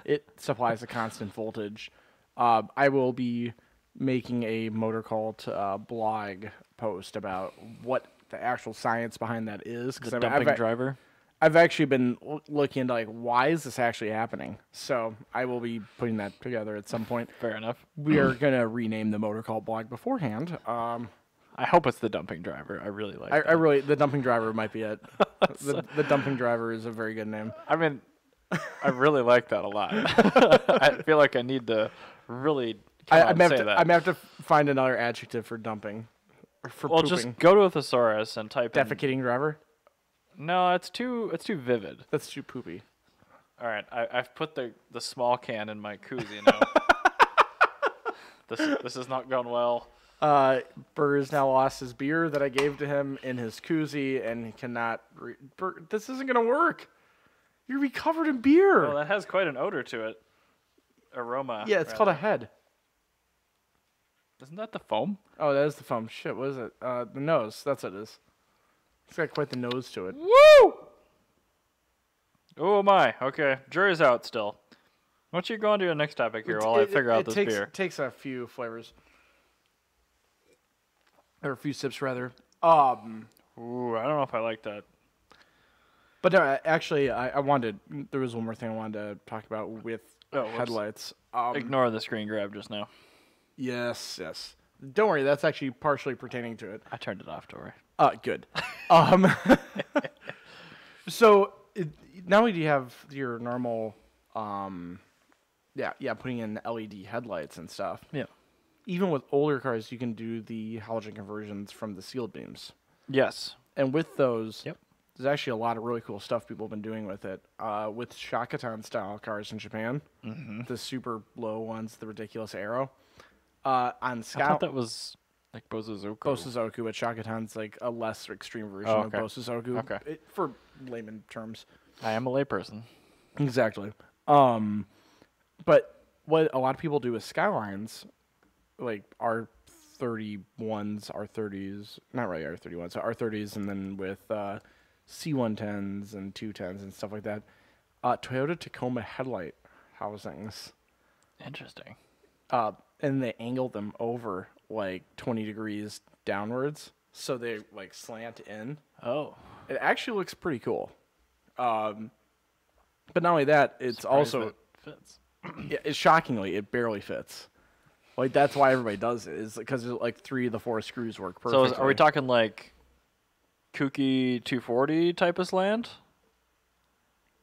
it supplies a constant voltage. I will be making a MotorCult blog post about what the actual science behind that is. The dumping driver. I've actually been looking into like why is this actually happening. So I will be putting that together at some point. Fair enough. We are gonna rename the MotorCult blog beforehand. I hope it's the dumping driver. I really like. The dumping driver might be it. the dumping driver is a very good name. I mean, I really like that a lot. I feel like I need to really. I'm gonna have to find another adjective for dumping. Or for Well, pooping? just go to a thesaurus and type in. Defecating driver? No, it's too vivid. That's too poopy. All right, I've put the small can in my koozie now. This has not gone well. Burr's now lost his beer that I gave to him in his koozie, and he cannot. This isn't gonna work. You're gonna be covered in beer. Well, that has quite an odor to it. Aroma. Yeah, it's called a head. Isn't that the foam? Oh, that is the foam. Shit, what is it? The nose. That's what it is. It's got quite the nose to it. Woo! Oh my. Okay, jury's out still. Why don't you go on to your next topic here while I figure out this beer? It takes a few flavors. Or a few sips, rather. Ooh, I don't know if I like that. But no, actually, I wanted. There was one more thing I wanted to talk about with headlights. Ignore the screen grab just now. Yes. Don't worry, that's actually partially pertaining to it. I turned it off, don't worry. Good. So not only do you have your normal, putting in LED headlights and stuff. Yeah. Even with older cars, you can do the halogen conversions from the sealed beams. Yes. And with those, Yep. there's actually a lot of really cool stuff people have been doing with it. With Shakatan style cars in Japan, the super low ones, the ridiculous arrow. On Scout, I thought that was like Bosozoku. Bosozoku, but Shakatan's like a less extreme version Oh, okay. of Bosozoku. Okay. For layman terms. I am a layperson. Exactly. But what a lot of people do with Skylines, like R31s, R30s, not really R31s, so R30s, and then with C110s and 210s and stuff like that, Toyota Tacoma headlight housings. Interesting. And they angle them over like 20 degrees downwards, so they like slant in. Oh. It actually looks pretty cool. But not only that, it's Surprised also it fits. shockingly, it barely fits. Like that's why everybody does it, is because like 3 of the 4 screws work perfectly. So are we talking like kooky 240 type of slant?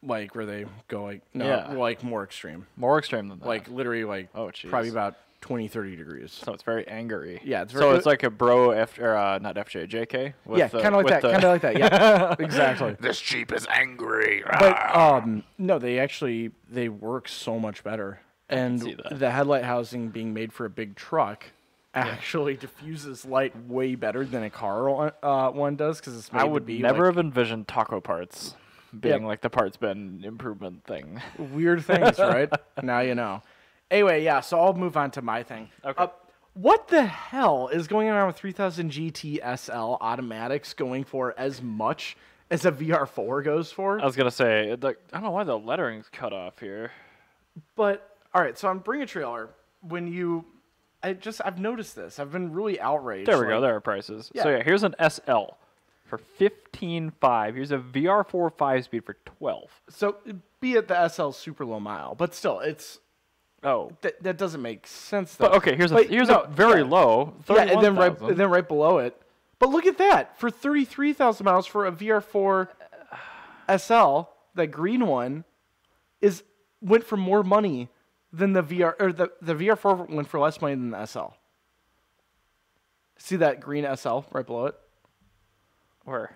Like where they go like like more extreme, More extreme than that. like literally like probably about 20-30 degrees. So it's very angry. Yeah, it's so it's like a bro not FJ, JK. With yeah, kind of like that. Kind of like that. Yeah, exactly. This Jeep is angry. But no, they work so much better. And see that. the headlight housing being made for a big truck actually diffuses light way better than a car one does, because it's made I would to be never like have envisioned taco parts being like the parts bin improvement thing. weird things, right? Now you know. Anyway, yeah, so I'll move on to my thing. Okay. What the hell is going on with 3000 GT SL automatics going for as much as a VR4 goes for? I was gonna say, I don't know why the lettering's cut off here. But all right, so on Bring a Trailer, I've noticed this. I've been really outraged. There we go. There are prices. Yeah. So yeah, here's an SL for 15.5. Here's a VR4 5-speed for 12. So be it the SL super low mile, but still, it's Oh. that doesn't make sense though. But okay, here's a very low. Yeah, and then 31,000. right below it. But look at that, for 33,000 miles for a VR4 SL, that green one went for more money than the VR4 went for less money than the SL. See that green SL right below it? Where?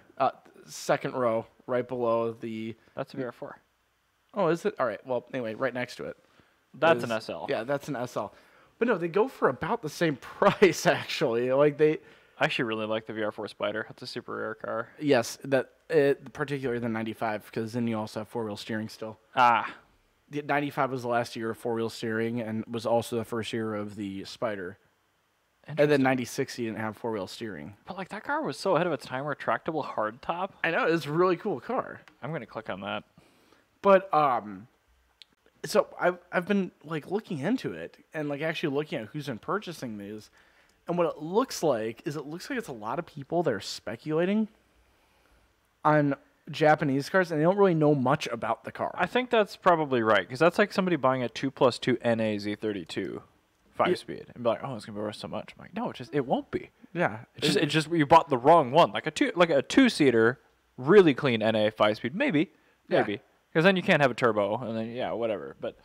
Second row, right below the. That's a VR4. Oh, is it? All right. Well, anyway, right next to it. That's an SL. Yeah, that's an SL. But no, they go for about the same price actually. Like I actually really like the VR4 Spider. It's a super rare car. Yes, particularly the 95, because then you also have 4-wheel steering still. The 95 was the last year of 4-wheel steering and was also the first year of the Spider. And then 96, you didn't have 4-wheel steering. But like that car was so ahead of its time. Retractable hardtop. I know, it's a really cool car. I'm gonna click on that. But so I've been like looking into it and like actually looking at who's been purchasing these, and what it looks like it's a lot of people that are speculating on Japanese cars, and they don't really know much about the car. I think that's probably right, because that's like somebody buying a 2+2 NA Z32 5-speed and be like, "Oh, it's gonna be worth so much." I'm like, "No, it won't be." Yeah, It's just you bought the wrong one. Like a 2-seater, really clean NA 5-speed, maybe, because then you can't have a turbo, and then whatever. But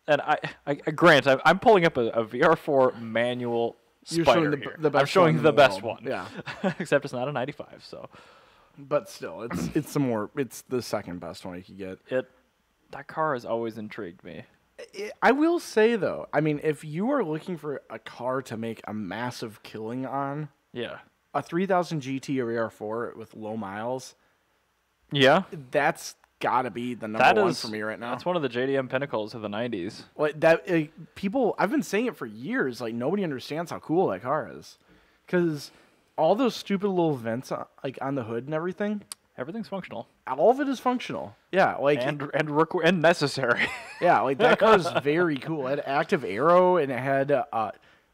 I grant I'm pulling up a VR4 manual You're Spider showing here. the best I'm showing one in the the best world. one. Yeah. Except it's not a 95, so But still, it's the second best one you could get. that car has always intrigued me. I will say though, I mean, if you are looking for a car to make a massive killing on, Yeah. a 3000 GT or AR4 with low miles, Yeah. that's got to be the number one for me right now. That's one of the JDM pinnacles of the 90s. Like people, I've been saying it for years. Like nobody understands how cool that car is, because all those stupid little vents like on the hood and everything, Everything's functional all of it is functional. Yeah, like and necessary. yeah, like that car is very cool. It had active arrow and it had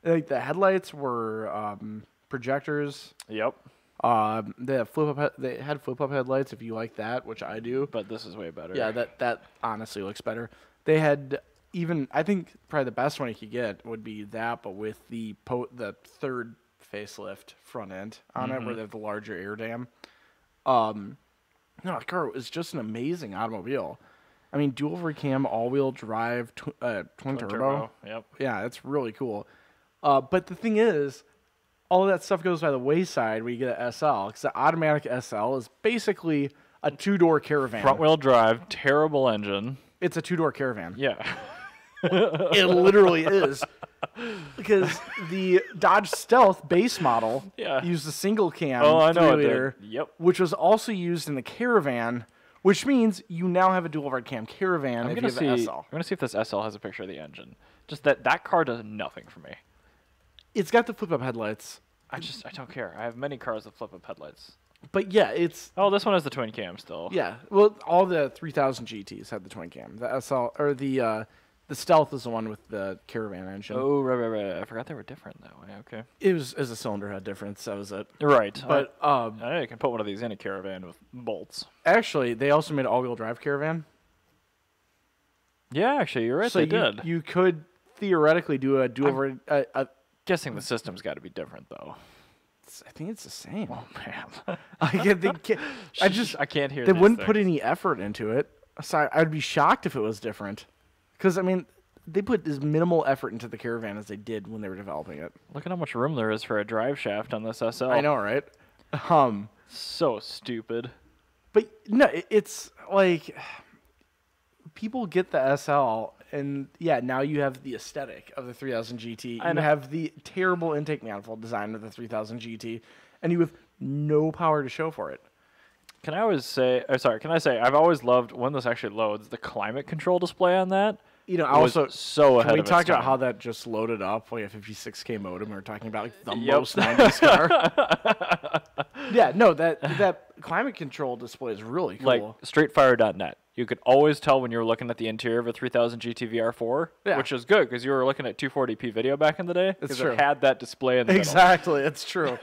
like the headlights were projectors. Yep. They had flip up headlights if you like that, which I do. But this is way better. Yeah, that honestly looks better. They had I think probably the best one you could get would be that, but with the third facelift front end on it, where they have the larger air dam. No, the car is just an amazing automobile. I mean, dual overcam, all-wheel drive, twin turbo. Yep. Yeah, it's really cool. But the thing is, all of that stuff goes by the wayside when you get an SL, because the automatic SL is basically a two-door Caravan. Front-wheel drive, terrible engine. It's a two-door Caravan. Yeah. It literally is. Because the Dodge Stealth base model used a single cam 3-liter, Yep. which was also used in the Caravan, which means you now have a dual overhead cam Caravan if you have an SL. I'm going to see if this SL has a picture of the engine. Just that car does nothing for me. It's got the flip-up headlights. I don't care. I have many cars with flip-up headlights. But yeah, it's... Oh, this one has the twin cam still. Yeah. Well, all the 3000 GTs had the twin cam. The SL, or the Stealth is the one with the Caravan engine. Oh, right. I forgot they were different that way. Okay. It was a cylinder head difference. That was it. Right. But I know you can put one of these in a Caravan with bolts. actually, they also made an all-wheel drive Caravan. Yeah, actually, you're right. So they did. You could theoretically do a dual over. Guessing the system's got to be different though. I think it's the same. Oh man. I can't hear. They these wouldn't put things. any effort into it. So I'd be shocked if it was different. Because I mean, they put as minimal effort into the Caravan as they did when they were developing it. Look at how much room there is for a drive shaft on this SL. I know, right? So stupid. But no, it's like people get the SL, and yeah, now you have the aesthetic of the 3000 GT. You have the terrible intake manifold design of the 3000 GT, and you have no power to show for it. Can I say I've always loved when this actually loads the climate control display on that. You know, I also so ahead we of its talked about time. how that just loaded up like a 56K modem. We were talking about like, the most 90s car. Yeah, no, that climate control display is really cool. Like straightfire.net. You could always tell when you were looking at the interior of a 3000 GT VR4, which is good because you were looking at 240p video back in the day because it had that display in the exactly, it's true.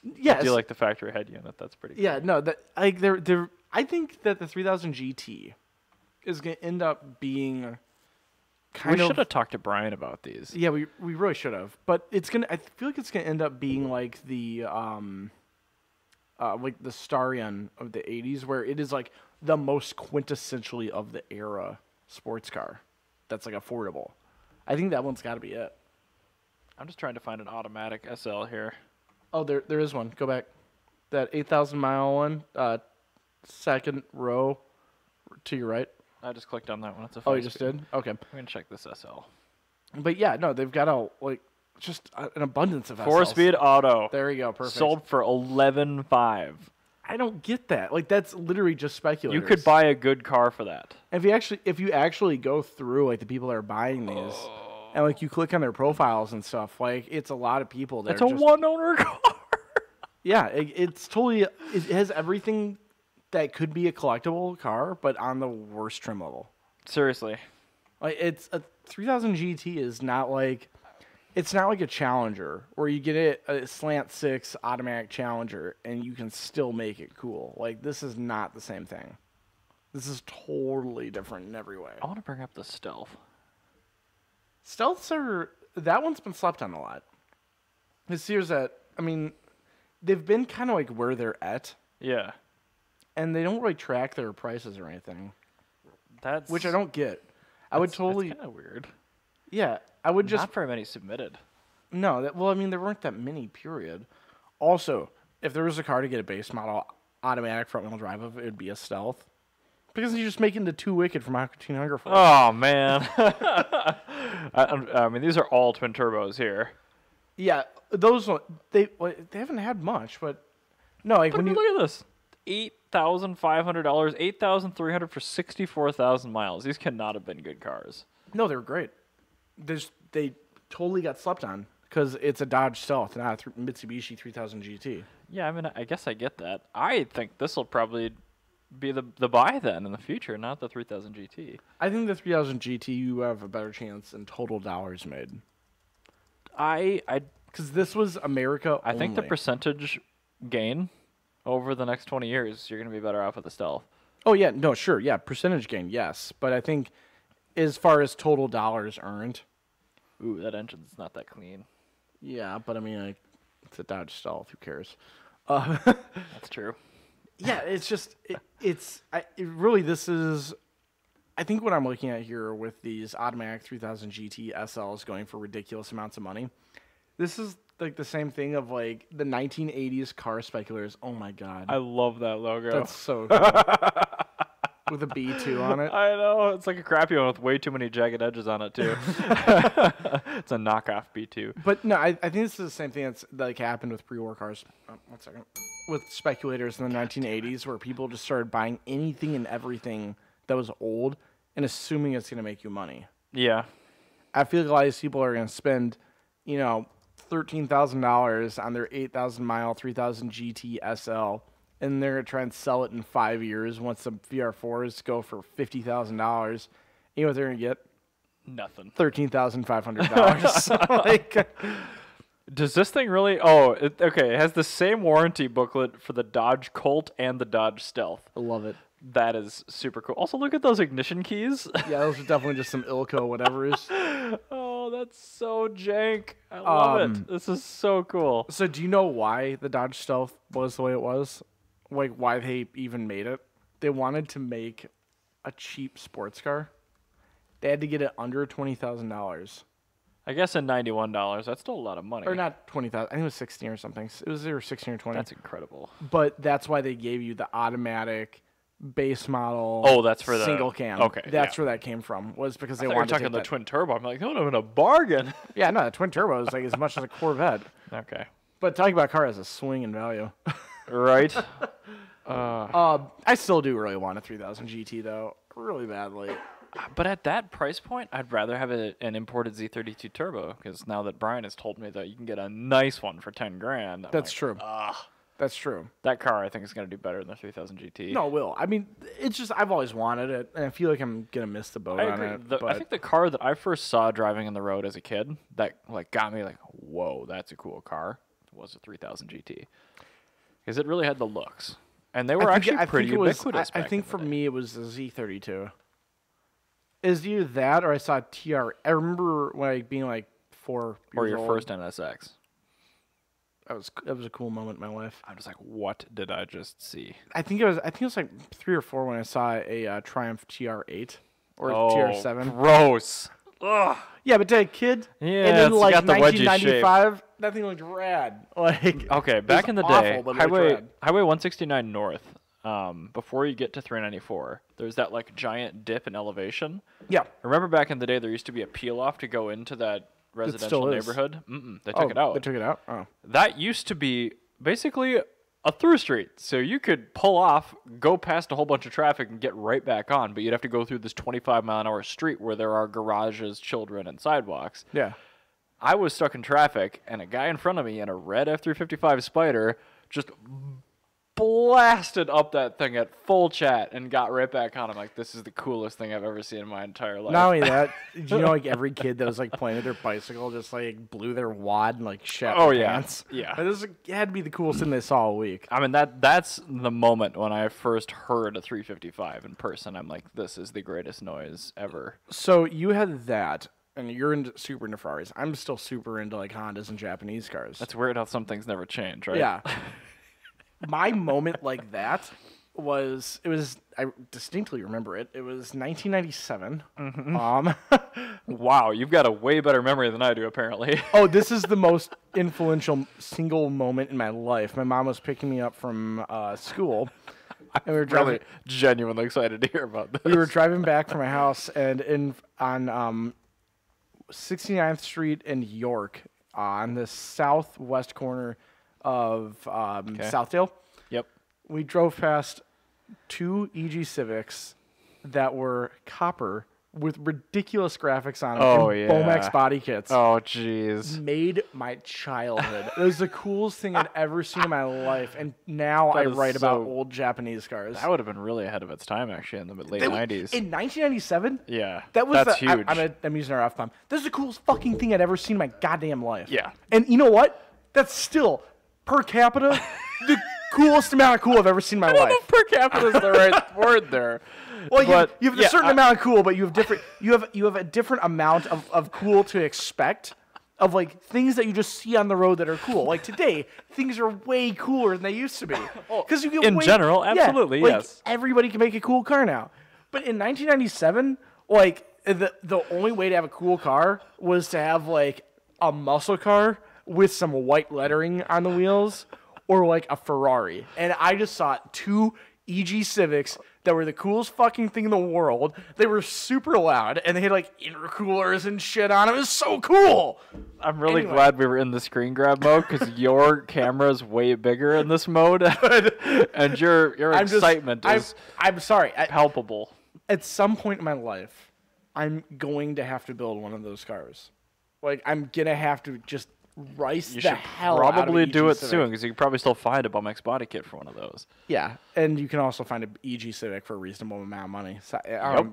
Yes. I do like the factory head unit. That's pretty cool. Yeah, no, that like I think that the 3000 GT is going to end up being We should have talked to Brian about these. Yeah, we really should have. But I feel like it's going to end up being like the Starion of the 80s, where it is like the most quintessentially of the era sports car that's like affordable. I think that one's got to be it. I'm just trying to find an automatic SL here. Oh, there is one. Go back. That 8,000 mile one, second row to your right. I just clicked on that one. It's a Oh, you just did? Okay. I'm going to check this SL. But yeah, no, they've got just an abundance of SLs. 4-speed auto. There you go. Perfect. Sold for $11,500. I don't get that. Like, that's literally just speculators. You could buy a good car for that. If you actually go through like the people that are buying these, and like you click on their profiles and stuff, like it's a lot of people that. It's a one-owner car. Yeah, it's totally. It has everything that could be a collectible car, but on the worst trim level. Seriously. Like it's a 3000 GT is not like. It's not like a Challenger where you get a slant 6 automatic Challenger and you can still make it cool. Like this is not the same thing. This is totally different in every way. I want to bring up the Stealth. Stealths that one's been slept on a lot. Here's that. I mean, they've been kind of like where they're at. Yeah. And they don't really track their prices or anything. That's which I don't get. I would totally. That's kind of weird. Yeah, I would just Not very many submitted. no. Well, I mean, there weren't that many. Period. Also, if there was a car to get a base model automatic front wheel drive of, it would be a Stealth. Because you just make it into too wicked from Aqua Teen Hunger Force. Oh man. I mean, these are all twin turbos here. Yeah, those they haven't had much, but no, like But when you look at this. $8,500, 8,300 for 64,000 miles. These cannot have been good cars. no, they were great. They totally got slept on because it's a Dodge Stealth, not a Mitsubishi 3000 GT. Yeah, I mean, I guess I get that. I think this will probably be the buy then in the future, not the 3000 GT. I think the 3000 GT you have a better chance in total dollars made I because this was America. I think the only. percentage gain over the next 20 years, you're going to be better off with the Stealth. Oh yeah, no, sure, yeah, percentage gain, yes, but I think as far as total dollars earned, Ooh, that engine's not that clean. yeah, but I mean, like, it's a Dodge Stealth. Who cares? That's true. Yeah, it's just really this is. I think what I'm looking at here with these automatic 3000 GT SLs going for ridiculous amounts of money, this is like the same thing of like the 1980s car speculators. Oh my god, I love that logo. that's so cool. With a B2 on it. I know. It's like a crappy one with way too many jagged edges on it, too. It's a knockoff B2. But no, I think this is the same thing that's like happened with pre-war cars. Oh, 1 second. With speculators in the 1980s, where people just started buying anything and everything that was old and assuming it's going to make you money. Yeah. I feel like a lot of these people are going to spend, $13,000 on their 8,000 mile 3000 GT SL, and they're going to try and sell it in 5 years once the VR4s go for $50,000. You know what they're going to get? Nothing. $13,500. Like, Does this thing really... Oh, okay. It has the same warranty booklet for the Dodge Colt and the Dodge Stealth. I love it. That is super cool. Also, look at those ignition keys. Yeah, those are definitely just some Ilco whatever's. Oh, that's so jank. I love it. This is so cool. So do you know why the Dodge Stealth was the way it was? Like, why they even made it? They wanted to make a cheap sports car. They had to get it under $20,000. I guess in $91, that's still a lot of money. Or not 20,000. I think it was 16 or something. It was either 16 or 20. That's incredible. But that's why they gave you the automatic base model. Oh, that's for the single cam. Okay, That's yeah. where that came from. Was because they I thought you were wanted to talking take the that. twin turbo. I'm like, that would have been a bargain. Yeah, no, the twin turbo is like as much as a Corvette. Okay. But talking about car has a swing in value. Right. I still do really want a 3000 GT though, really badly. But at that price point, I'd rather have an imported Z32 turbo, because now that Brian has told me that you can get a nice one for 10 grand. That's true. That's true. That car, I think, is going to do better than the 3000 GT. No, it will. I mean, it's just I've always wanted it, and I feel like I'm gonna miss the boat I on agree. it. I think the car that I first saw driving on the road as a kid that like got me like, whoa, that's a cool car, was a 3000 GT, because it really had the looks, and they were actually pretty ubiquitous. I think for me it was the Z32. Is either that or I saw TR. I remember like being like 4 or years your old. first NSX. That was a cool moment in my life. I'm just like, what did I just see? I think it was like 3 or 4 when I saw a Triumph TR8 or Oh, TR7. gross. Ugh. Yeah, but to a kid, Yeah, and then it's like got the wedgie shape. 1995, that thing looked rad. Like Okay, back in the awful, day, but it looked rad. Highway 169 North, before you get to 394, there's that like giant dip in elevation. Yeah. Remember back in the day, there used to be a peel off to go into that residential still is. neighborhood. They took it out. They took it out. Oh. That used to be basically a through street, so you could pull off, go past a whole bunch of traffic, and get right back on. But you'd have to go through this 25-mile-an-hour street where there are garages, children, and sidewalks. Yeah. I was stuck in traffic, and a guy in front of me in a red F355 Spider just blasted up that thing at full chat and got right back on. I'm like, this is the coolest thing I've ever seen in my entire life. Not only that, do you know like every kid that was like playing with their bicycle just like blew their wad and like shat Oh, their yeah. pants? Yeah. Like, this had to be the coolest thing they saw all week. I mean, that's the moment when I first heard a 355 in person. I'm like, this is the greatest noise ever. So you had that, and you're super into Ferraris. I'm still super into like Hondas and Japanese cars. That's weird how some things never change, right? Yeah. My moment like that I distinctly remember it. It was 1997. Wow, you've got a way better memory than I do, apparently. Oh, this is the most influential single moment in my life. My mom was picking me up from school, and we were driving. Really genuinely excited to hear about this. We were driving back from my house, and on 69th Street in York, on the southwest corner of Southdale. Yep. We drove past two EG Civics that were copper with ridiculous graphics on them and Bomex body kits. Oh, jeez. Made my childhood. It was the coolest thing I'd ever seen in my life, and now I write about old Japanese cars. That would have been really ahead of its time, actually, in the late 90s. In 1997? Yeah, That's huge. I'm using our F-bomb. This is the coolest fucking thing I'd ever seen in my goddamn life. Yeah. And you know what? That's still, per capita, the coolest amount of cool I've ever seen in my life. Per capita is the right word there. Well, But, you have a certain amount of cool, but you have different. You have a different amount of cool to expect, of like things that you just see on the road that are cool. Like today, things are way cooler than they used to be. Because you get in general, absolutely, like, yes. Everybody can make a cool car now. But in 1997, like the only way to have a cool car was to have like a muscle car with some white lettering on the wheels, or like a Ferrari. And I just saw two EG Civics that were the coolest fucking thing in the world. They were super loud, and they had like intercoolers and shit on them. It was so cool. I'm really glad we were in the screen grab mode, because your camera's way bigger in this mode, and your excitement is I'm sorry. palpable. At some point in my life, I'm going to have to build one of those cars. Like, I'm gonna have to just rice You the should hell out of probably EG do it Civic. soon, because you can probably still find a Bomex body kit for one of those. Yeah, and you can also find an EG Civic for a reasonable amount of money. So,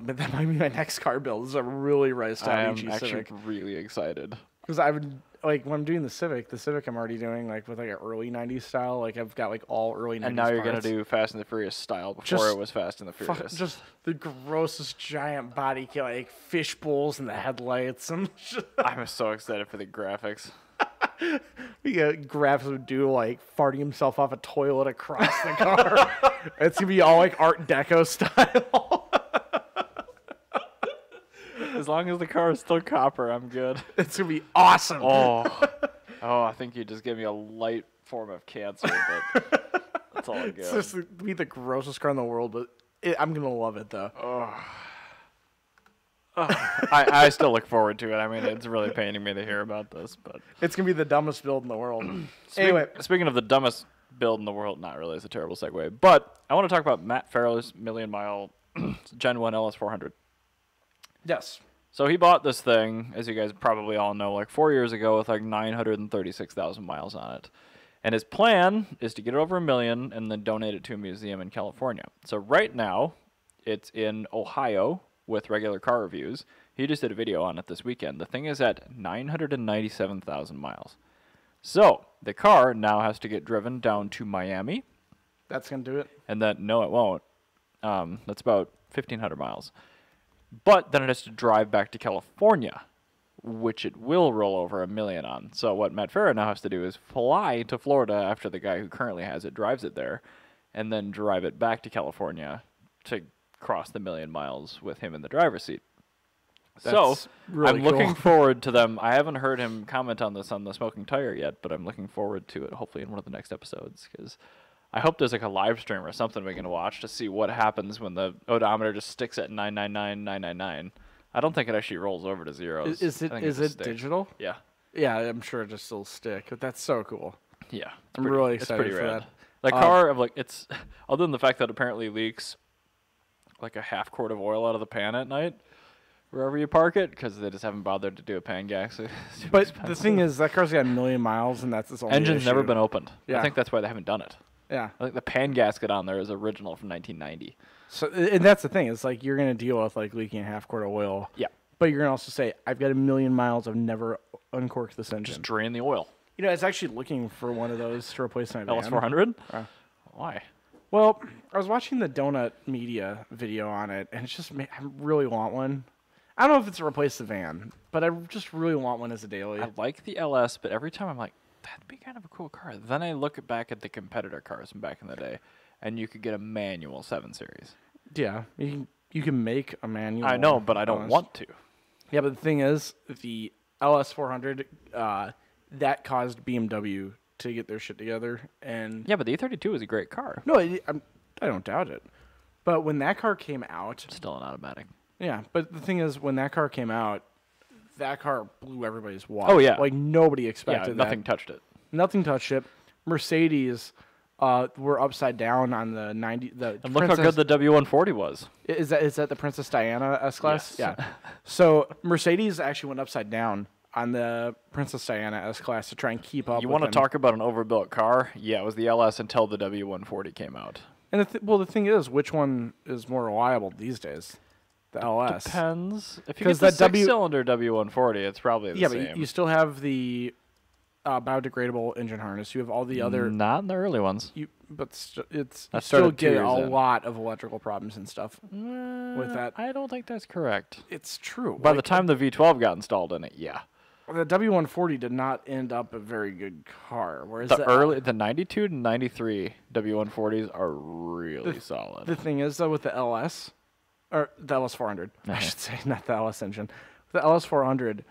but that might be my next car build. This is a really riced I out am EG actually Civic. really excited. Because I would, like, when I'm doing the Civic I'm already doing, like, with, like, an early 90s style. Like, I've got, like, all early 90s And now you're going parts. to do Fast and the Furious style before it was Fast and the Furious. Just the grossest giant body kit, like, fish bowls in the headlights. And I'm so excited for the graphics. we got Grabs would do, like, farting himself off a toilet across the car. It's going to be all, like, Art Deco style. As long as the car is still copper, I'm good. It's going to be awesome. Oh, I think you just gave me a light form of cancer, but that's all I It's get. just to be the grossest car in the world, but I'm going to love it, though. I still look forward to it. I mean, it's really paining me to hear about this, but It's going to be the dumbest build in the world. Anyway. Speaking of the dumbest build in the world, not really, it's a terrible segue, but I want to talk about Matt Farrell's million mile Gen 1 LS400. Yes. So he bought this thing, as you guys probably all know, like 4 years ago with like 936,000 miles on it. And his plan is to get it over 1 million and then donate it to a museum in California. So right now, it's in Ohio with regular car reviews. He just did a video on it this weekend. The thing is at 997,000 miles. So the car now has to get driven down to Miami. That's going to do it. And then, no, it won't. That's about 1,500 miles. But then it has to drive back to California, which it will roll over 1 million on. So what Matt Farah now has to do is fly to Florida after the guy who currently has it drives it there, and then drive it back to California to cross the 1 million miles with him in the driver's seat. That's really I'm looking cool. forward to them. I haven't heard him comment on this on the Smoking Tire yet, but I'm looking forward to it hopefully in one of the next episodes, because I hope there's like a live stream or something we can watch to see what happens when the odometer just sticks at 999,999. I don't think it actually rolls over to zeros. Is I think it just sticks. digital? Yeah. Yeah, I'm sure it just still stick. But that's so cool. Yeah. I'm really excited for rad. that. The car, of like, it's, other than the fact that it apparently leaks like a half quart of oil out of the pan at night wherever you park it, because they just haven't bothered to do a pan gas. But the thing is, that car's got 1 million miles, and that's its only Engine's issue. never been opened. Yeah. I think that's why they haven't done it. Yeah. I think the pan gasket on there is original from 1990. So, and that's the thing. It's like you're going to deal with like leaking a half quart of oil. Yeah. But you're going to also say, I've got 1 million miles. I've never uncorked this engine. Just drain the oil. You know, I was actually looking for one of those to replace my van. LS400? Why? Well, I was watching the Donut Media video on it, and it's just, I really want one. I don't know if it's to replace the van, but I just really want one as a daily. I like the LS, but every time I'm like, that'd be kind of a cool car. Then I look back at the competitor cars from back in the day, and you could get a manual 7 Series. Yeah, you can make a manual. I know, but I don't want to. Yeah, but the thing is, the LS400 that caused BMW to get their shit together, and Yeah, but the E32 is a great car. no, I don't doubt it. But when that car came out, Still an automatic. yeah. But the thing is, when that car came out, that car blew everybody's wad. Oh, yeah. Like nobody Yeah, expected nothing that. touched it. Nothing touched it. Mercedes were upside down on the 90. And look how good the W140 was. Is that the Princess Diana S class? Yes. Yeah. So Mercedes actually went upside down on the Princess Diana S class to try and keep up. You with want to them. talk about an overbuilt car? Yeah, it was the LS until the W140 came out. And the thing is, which one is more reliable these days? The LS. Depends. If you 'Cause get the that six-cylinder W140, it's probably the Yeah, same. but you still have the biodegradable engine harness. You have all the other. Not in the early ones. But it's I you still started 2 get years a in. lot of electrical problems and stuff with that. I don't think that's correct. It's true. By the time the V12 got installed in it, yeah. The W140 did not end up a very good car, whereas The 92 to 93 W140s are really solid. The thing is, though, with the LS, or the LS400, I should say, not the LS engine. The LS400,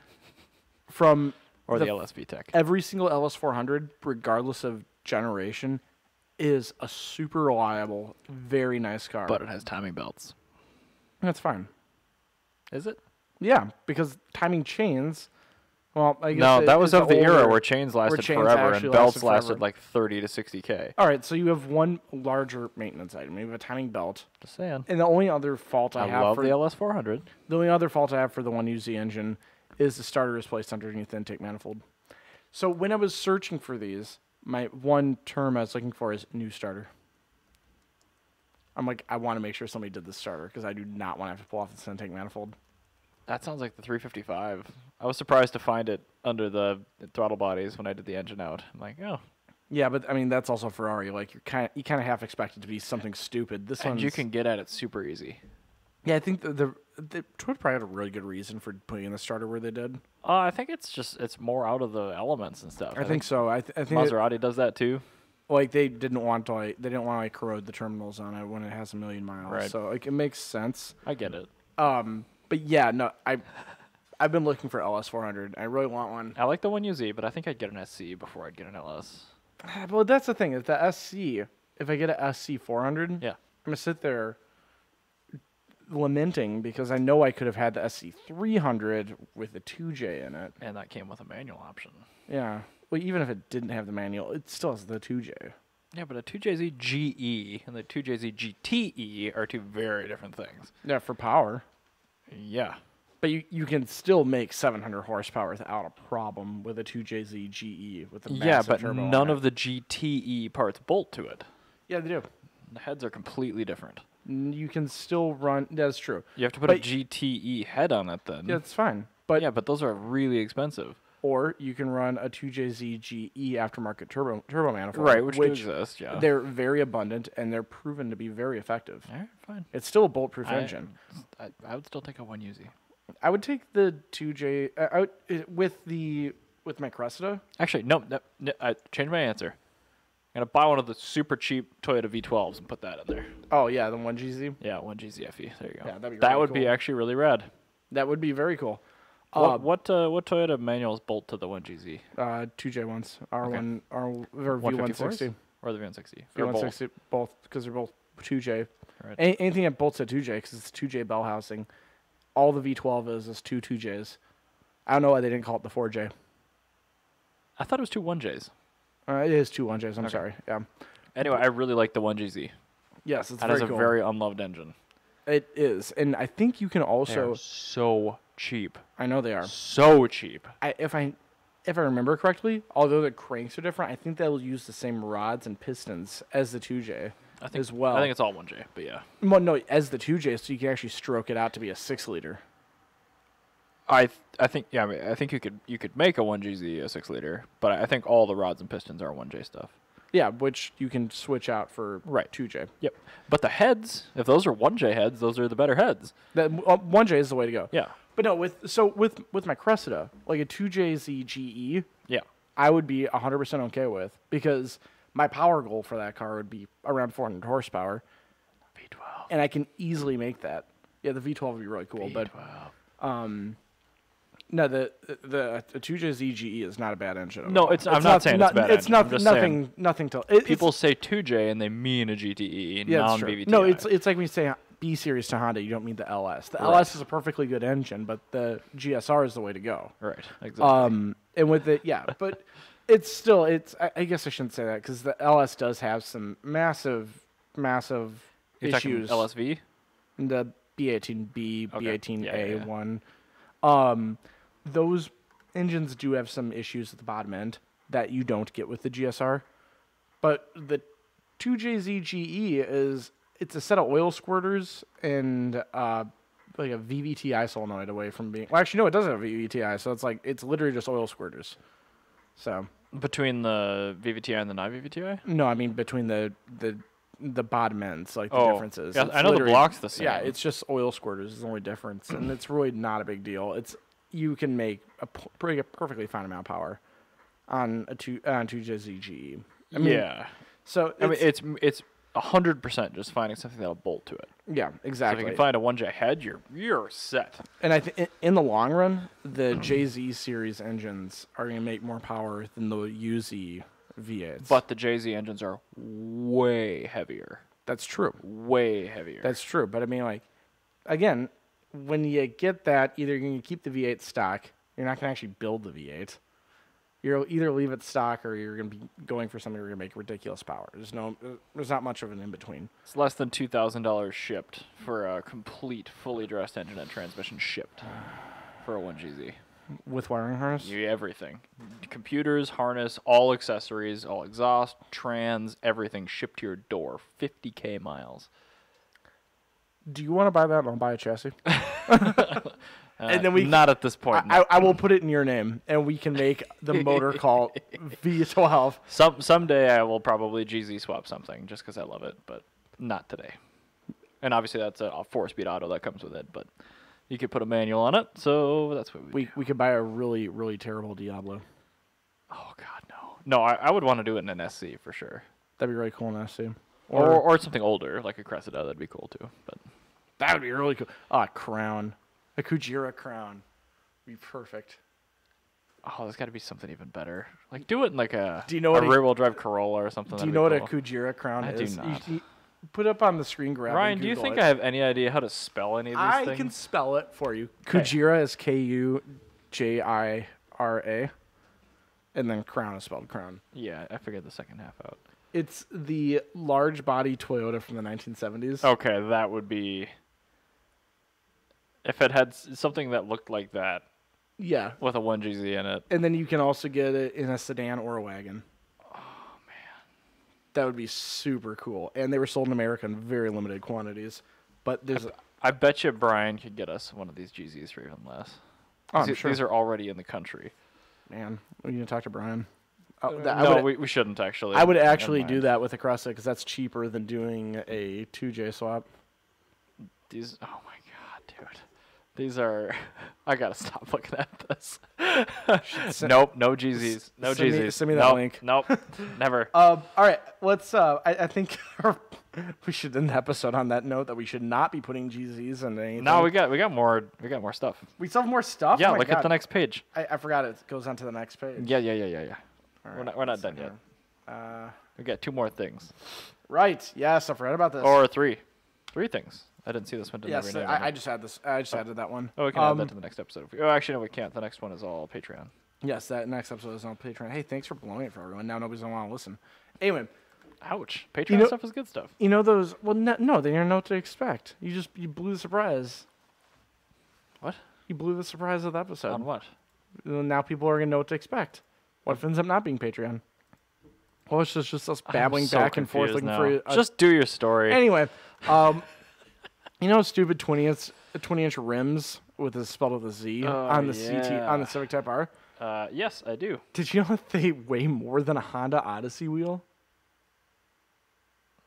from or the LS VTEC. every single LS400, regardless of generation, is a super reliable, very nice car. But it has timing belts. That's fine. Is it? Yeah, because timing chains. Well, I guess No, that was it's of the era older- where chains lasted chains forever and actually belts lasted lasted forever. like 30 to 60K. All right, so you have one larger maintenance item. You have a timing belt, Just saying. and the only other fault I I have love for the LS400. the only other fault I have for the 1UZ engine is the starter is placed underneath the intake manifold. So when I was searching for these, my one term I was looking for is new starter. I'm like, I want to make sure somebody did the starter because I do not want to have to pull off the intake manifold. That sounds like the 355. I was surprised to find it under the throttle bodies when I did the engine out. I'm like, oh. Yeah, but I mean that's also Ferrari. Like you kind of half expect it to be something stupid. This one And you can get at it super easy. Yeah, I think the Toyota probably had a really good reason for putting in the starter where they did. I think it's more out of the elements and stuff. I think so. I think Maserati does that too. like they didn't want to corrode the terminals on it when it has 1 million miles. Right. So like it makes sense. I get it. But yeah, no, I've been looking for LS400. I really want one. I like the 1UZ, but I think I'd get an SC before I'd get an LS. Well, that's the thing. Is the SC, if I get a SC 400, Yeah. I'm gonna sit there lamenting because I know I could have had the SC 300 with the 2J in it. And that came with a manual option. Yeah. Well, even if it didn't have the manual, it still has the 2J. Yeah, but a 2JZ GE and the 2JZ GTE are two very different things. Yeah, for power. Yeah. But you can still make 700 horsepower without a problem with a 2JZ GE with a massive Yeah, but turbo on none it. of the GTE parts bolt to it. Yeah, they do. The heads are completely different. You can still run. That's true. You have to put a But- GTE head on it then. Yeah, it's fine. But Yeah, but those are really expensive. or you can run a 2JZ GE aftermarket turbo manifold. Right, which do exist, yeah. They're very abundant and they're proven to be very effective. All right, fine. It's still a bulletproof engine. I would still take a 1UZ. I would take the 2J with my Cressida. Actually, no, I changed my answer. I'm going to buy one of the super cheap Toyota V12s and put that in there. Oh yeah, the 1GZ. Yeah, 1GZFE. There you go. Yeah, that'd be that really would be cool. actually really rad. That would be very cool. What Toyota manuals bolt to the 1GZ? 2J ones, R1 or V160, Or the V160? Or both? V160, both because they're both 2J. Right. Anything that bolts at 2J because it's 2J bell housing. All the V12 is two 2Js. I don't know why they didn't call it the 4J. I thought it was two 1Js. It is two 1Js. I'm Okay. sorry. Yeah. Anyway, I really like the 1GZ. Yes, it's That very is a cool. very unloved engine. It is, and I think you can They also. are so cheap. I know they are. So cheap. If I remember correctly, although the cranks are different, I think they'll use the same rods and pistons as the 2J I think as well. I think it's all 1J, but yeah. Well, no, as the 2J, so you can actually stroke it out to be a 6-liter. I think yeah. I mean, I think you could make a 1GZ a 6-liter, but I think all the rods and pistons are 1J stuff. Yeah, which you can switch out for Right. 2J. Yep. But the heads, if those are 1J heads, those are the better heads. That 1J is the way to go. Yeah. But no, with my Cressida, like a 2JZ GE, Yeah. I would be 100% okay with because my power goal for that car would be around 400 horsepower, V12. and I can easily make that. Yeah, the V12 would be really cool, but V12. No, the 2JZGE is not a bad engine. At No, all. I'm not saying it's a bad It's engine. I'm just nothing. Nothing to. People say 2J and they mean a GTE, Yeah, it's non true. VVTi. No, it's like when you say B series to Honda, you don't mean the LS. The LS is a perfectly good engine, but the GSR is the way to go. right. Exactly. And with it, yeah, but it's still I guess I shouldn't say that because the LS does have some massive You're talking issues. LSV. The B18B, Okay. B18A Yeah. one. Those engines do have some issues at the bottom end that you don't get with the GSR. But the 2JZGE it's a set of oil squirters and like a VVTi solenoid away from being. Well, actually, no, it doesn't have VVTi, so it's literally just oil squirters. So Between the VVTi and the non-VVTi? no, I mean between the bottom ends, like the differences. Yeah, It's I know the literally- block's the same. Yeah, it's just oil squirters is the only difference, and it's really not a big deal. You can make a perfectly fine amount of power on a 2JZGE. I mean, yeah. So It's 100% just finding something that'll bolt to it. yeah, So if exactly. you can find a 1J head, you're set. And I think in the long run, the JZ series engines are going to make more power than the UZ V8s. But the JZ engines are way heavier. that's true. Way heavier. That's true. But I mean, like, again, when you get that, either you're going to keep the V8 stock, you're not going to actually build the V8. You'll either leave it stock or you're going to be going for something where you're going to make ridiculous power. There's not much of an in between. It's less than $2,000 shipped for a complete, fully dressed engine and transmission shipped for a 1GZ. With wiring harness? Everything. Computers, harness, all accessories, all exhaust, trans, everything shipped to your door. 50K miles. Do you want to buy that and I'll buy a chassis? And then not at this point. I will put it in your name and we can make the MotorCult V12. Someday I will probably GZ swap something just because I love it, but not today. And obviously that's a 4-speed auto that comes with it, but you could put a manual on it, so that's what we do. We could buy a really, really terrible Diablo. Oh, God, no. No, I would want to do it in an SC for sure. That'd be really cool in SC. Or something older, like a Cressida. That'd be cool, too. But that would be really cool. A crown. A Kujira crown. Would be perfect. oh, there's got to be something even better. Like, do it in like a rear-wheel drive Corolla or something. Do you know what a Kujira crown I is? do not. You put it up on the screen grab. Ryan, do you think I have any idea how to spell any of these things? I can spell it for you. Okay. Kujira is Kujira. And then crown is spelled crown. Yeah, I figured the second half out. It's the large body Toyota from the 1970s. Okay, that would be... If it had something that looked like that Yeah. with a 1GZ in it. And then you can also get it in a sedan or a wagon. Oh, man. That would be super cool. And they were sold in America in very limited quantities. But there's... I bet you Brian could get us one of these GZs for even less. Oh, I'm sure. These are already in the country. Man, are you going to talk to Brian? We shouldn't actually. I would actually do that with a Cresta because that's cheaper than doing a 2J swap. These, oh my God, dude. These are, I gotta stop looking at this. Nope, no GZs. No GZs. Send me that link. Nope, never. All right, let's, I think we should end the episode on that note that we should not be putting GZs in anything. No, we got more stuff. We still have more stuff? Yeah, Oh my look God. at the next page. I forgot it goes on to the next page. Yeah. All We're right, not done yet. We got 2 more things. Right, yes, I forgot about this. Or 3 things. I didn't see this one. Yes, I just had this. I just added that one. Oh, we can add that to the next episode. Oh, actually, no, we can't. The next one is all Patreon. Yes, that next episode is on Patreon. Hey, thanks for blowing it for everyone. Now nobody's going to want to listen. Anyway. Ouch. Patreon stuff is good stuff. You know those... Well, no, they didn't know what to expect. You blew the surprise. What? You blew the surprise of the episode. On what? Now people are going to know what to expect. What ends up not being Patreon? Well, it's just us babbling back and forth looking for... Just do your story. Anyway, you know stupid 20-inch rims with spelled with a Z on the CT on the Civic Type R? Yes, I do. Did you know that they weigh more than a Honda Odyssey wheel?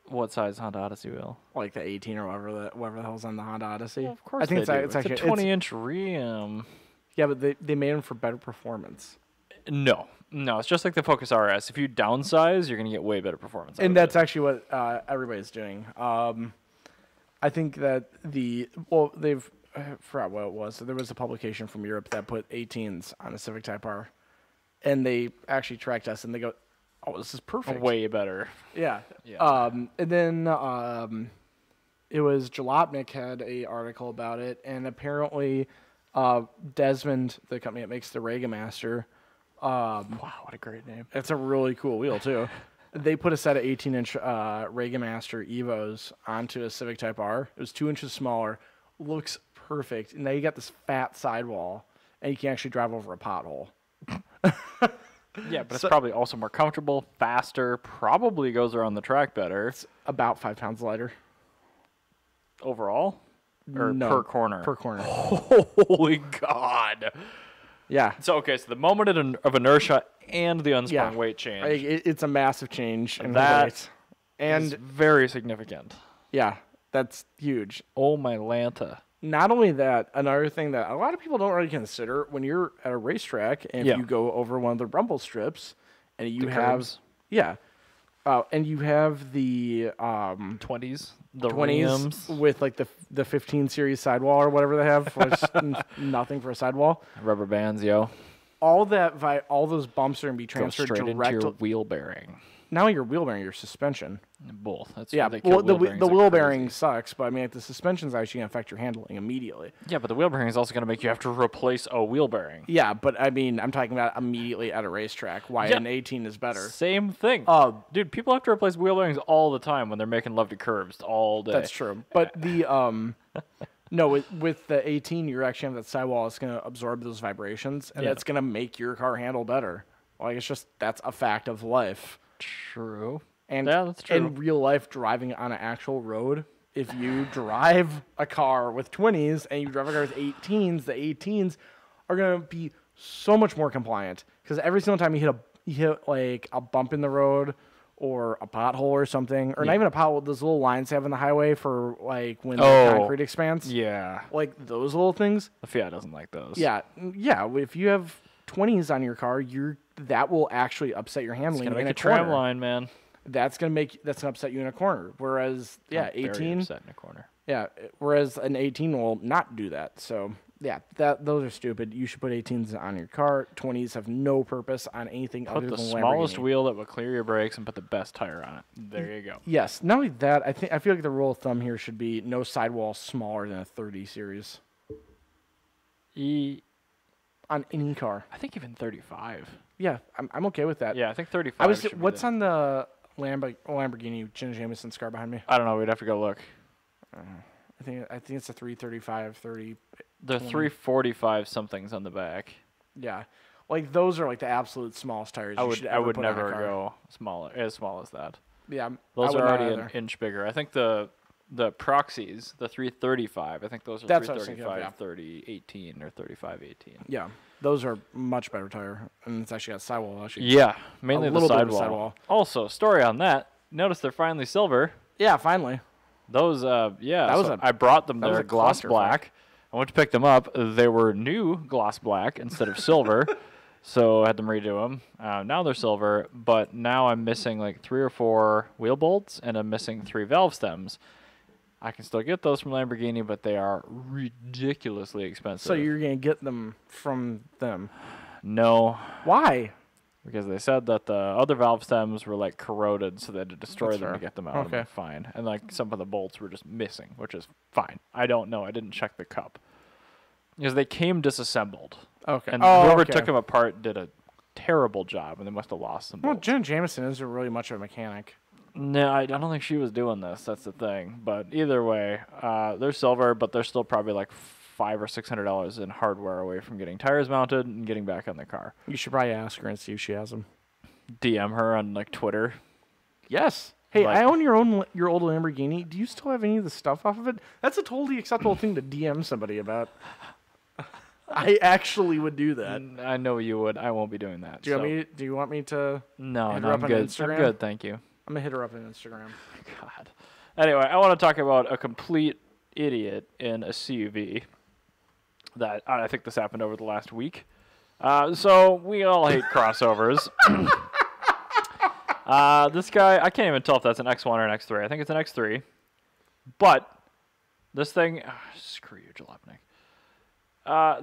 What size Honda Odyssey wheel? Like the 18 or whatever the hell's on the Honda Odyssey. Well, of course I think they do. it's actually a 20-inch rim. Yeah, but they made them for better performance. No, it's just like the Focus RS. If you downsize, you're gonna get way better performance. And that's actually what everybody's doing. I think that they've I forgot what it was. There was a publication from Europe that put 18s on a Civic Type R, and they actually tracked us, and they go, "Oh, this is perfect." Way better. Yeah. Yeah. And then it was Jalopnik had a article about it, and apparently Desmond, the company that makes the Regamaster, Wow, what a great name. it's a really cool wheel too. They put a set of 18-inch Regamaster Evos onto a Civic Type R. It was 2 inches smaller. Looks perfect. And now you got this fat sidewall, and you can actually drive over a pothole. Yeah, but it's probably also more comfortable, faster, probably goes around the track better. It's about 5 pounds lighter. Overall? Or No, per corner? Per corner. Holy God. Yeah. So, okay, so the moment of inertia and the unsprung Yeah. weight change. It's a massive change in That weight. And is very significant. yeah, that's huge. Oh, my Lanta. Not only that, another thing that a lot of people don't really consider when you're at a racetrack and Yeah. you go over one of the rumble strips and you The have curbs. yeah, and you have the 20s. The 20s rims. with like the 15 series sidewall or whatever they have, which is nothing for a sidewall. Rubber bands, yo. All all those bumps are gonna be Go transferred straight into direct your to wheel bearing. not only your wheel bearing, your suspension. Both. That's Yeah, they well, kill the wheel bearings the like wheel crazy. bearing sucks, but I mean, like, the suspension's actually gonna affect your handling immediately. Yeah, but the wheel bearing is also going to make you have to replace a wheel bearing. Yeah, but I mean, I'm talking about immediately at a racetrack. Why Yeah. an 18 is better. Same thing. Dude, people have to replace wheel bearings all the time when they're making love to curbs all day. That's true. But the no, with the 18, you're actually have that sidewall. It's gonna absorb those vibrations, and Yeah. that's gonna make your car handle better. Like it's just that's a fact of life. True. And Yeah, that's true. in real life, driving on an actual road, if you drive a car with 20s and you drive a car with 18s, the 18s are gonna be so much more compliant because every single time you hit like a bump in the road or a pothole or something, or not even a pothole, those little lines they have on the highway for like when the concrete expands. Yeah. Like those little things. The Fiat doesn't like those. Yeah. If you have 20s on your car, that will actually upset your handling It's going to in make a a corner. tram line, man. That's gonna upset you in a corner. Whereas, yeah, I'm very 18. upset in a corner. Yeah. Whereas an 18 will not do that. So yeah, those are stupid. You should put 18s on your car. 20s have no purpose on anything Put other the than smallest Lamborghini. wheel that will clear your brakes and put the best tire on it. There you go. Yes. Not only that, I feel like the rule of thumb here should be no sidewall smaller than a 30 series on any car. I think even 35. Yeah, I'm okay with that. Yeah, I think 35. should be What's the- on the Lamborghini Jenna Jameson's car behind me? I don't know. We'd have to go look. I think it's a 335, 30. The 345 somethings on the back. Yeah, like those are like the absolute smallest tires. I you would should I ever would put on a never car. go as small as that. Yeah, Those I would are not already either. an inch bigger. I think the proxies, the 335. I think those are That's what I was thinking of, 335 30 18 or 35 18. Yeah, those are much better tire, and it's actually got sidewall. Actually, Yeah, mainly the little bit of sidewall. sidewall. Also, story on that. Notice they're finally silver. yeah, finally. Those, That was I brought them that was there a gloss clusterfuck. black. I went to pick them up. They were new gloss black instead of silver, so I had them redo them. Now they're silver, but now I'm missing like 3 or 4 wheel bolts, and I'm missing 3 valve stems. I can still get those from Lamborghini, but they are ridiculously expensive. So you're gonna get them from them? No, Why? because they said that the other valve stems were like corroded, so they had to destroy That's them to fair. get them out. Okay. I'm fine. And like some of the bolts were just missing, which is fine. I don't know. I didn't check the cup because they came disassembled, Okay. and oh, whoever okay. took them apart did a terrible job, and they must have lost some Well, bolts. Jenna Jameson isn't really much of a mechanic. No, I don't think she was doing this. That's the thing. But either way, they're silver, but they're still probably like $500 or $600 in hardware away from getting tires mounted and getting back on the car. You should probably ask her and see if she has them. DM her on like Twitter. Yes. Hey, Like- I own your old Lamborghini. Do you still have any of the stuff off of it? That's a totally acceptable thing to DM somebody about. I actually would do that. I know you would. I won't be doing that. Do you want me to? No, hit no, her I'm up on good. I'm Instagram? good, thank you. I'm gonna hit her up on Instagram. God. Anyway, I want to talk about a complete idiot in a CUV. That I think this happened over the last week. So we all hate crossovers. This guy, I can't even tell if that's an X1 or an X3. I think it's an X3. But This thing, screw you, Jalopnik.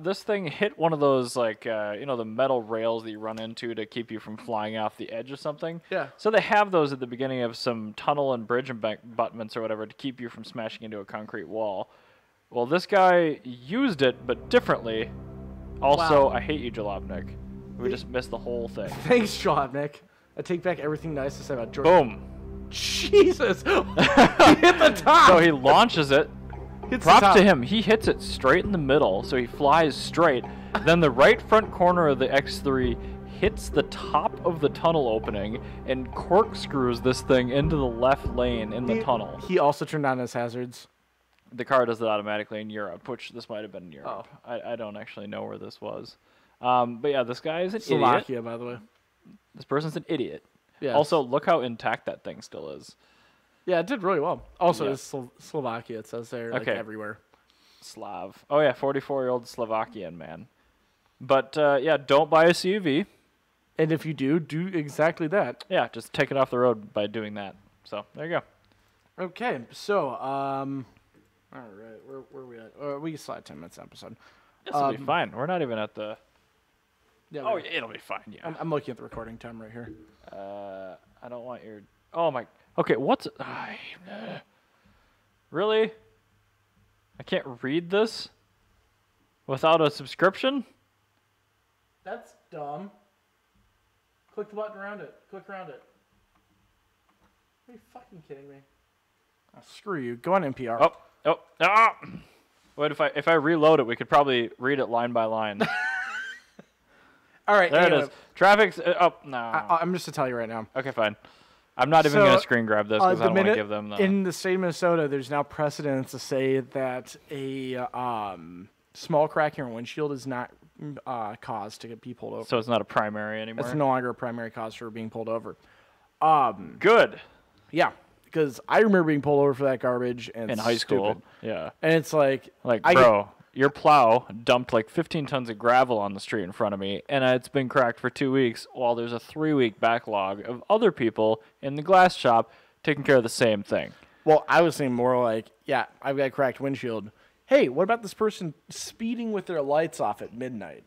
This thing hit one of those, like, the metal rails that you run into to keep you from flying off the edge of something. Yeah. So they have those at the beginning of some tunnel and bridge abutments or whatever to keep you from smashing into a concrete wall. Well, this guy used it, but differently. Also, Wow. I hate you, Jalopnik. We just missed the whole thing. Thanks, Sean, Nick. I take back everything nice to say about Jordan. Boom. Jesus! He hit the top! So he launches it. Hits the Props top. to him. He hits it straight in the middle, so he flies straight. Then the right front corner of the X3 hits the top of the tunnel opening and corkscrews this thing into the left lane in the tunnel. He also turned on his hazards. The car does it automatically in Europe, which this might have been in Europe. Oh. I don't actually know where this was. But yeah, this guy is an idiot. Slovakia, by the way. This person's an idiot. Yes. Also, look how intact that thing still is. Yeah, it did really well. Also, Yeah. it's Slovakia. It says there, like, Okay. everywhere. Slav. Oh yeah, 44-year-old Slovakian man. But yeah, don't buy a CUV. And if you do exactly that. Yeah, just take it off the road by doing that. So there you go. Okay, so, all right, where are we at? We still have 10 minutes episode. This will be fine. We're not even at the. Yeah, Oh, yeah, it'll be fine. Yeah. I'm looking at the recording time right here. I don't want your. Oh my. Okay, what's? Really? I can't read this without a subscription. That's dumb. Click the button around it. Click around it. Are you fucking kidding me? Oh, screw you. Go on NPR. Ah! Wait, if I reload it, we could probably read it line by line. All right. There anyway, it is. Traffic's up. No. I'm just to tell you right now. Okay, fine. I'm not even So, going to screen grab this because I the don't want to minute give them the. in the state of Minnesota, there's now precedent to say that a small crack in your windshield is not cause to be pulled over. So it's not a primary anymore. It's no longer a primary cause for being pulled over. Good. Yeah, because I remember being pulled over for that garbage and In high school. stupid. Yeah. And it's like, Bro, your plow dumped like 15 tons of gravel on the street in front of me, and it's been cracked for 2 weeks while there's a 3-week backlog of other people in the glass shop taking care of the same thing. Well, I was saying more like, yeah, I've got a cracked windshield. Hey, what about this person speeding with their lights off at midnight?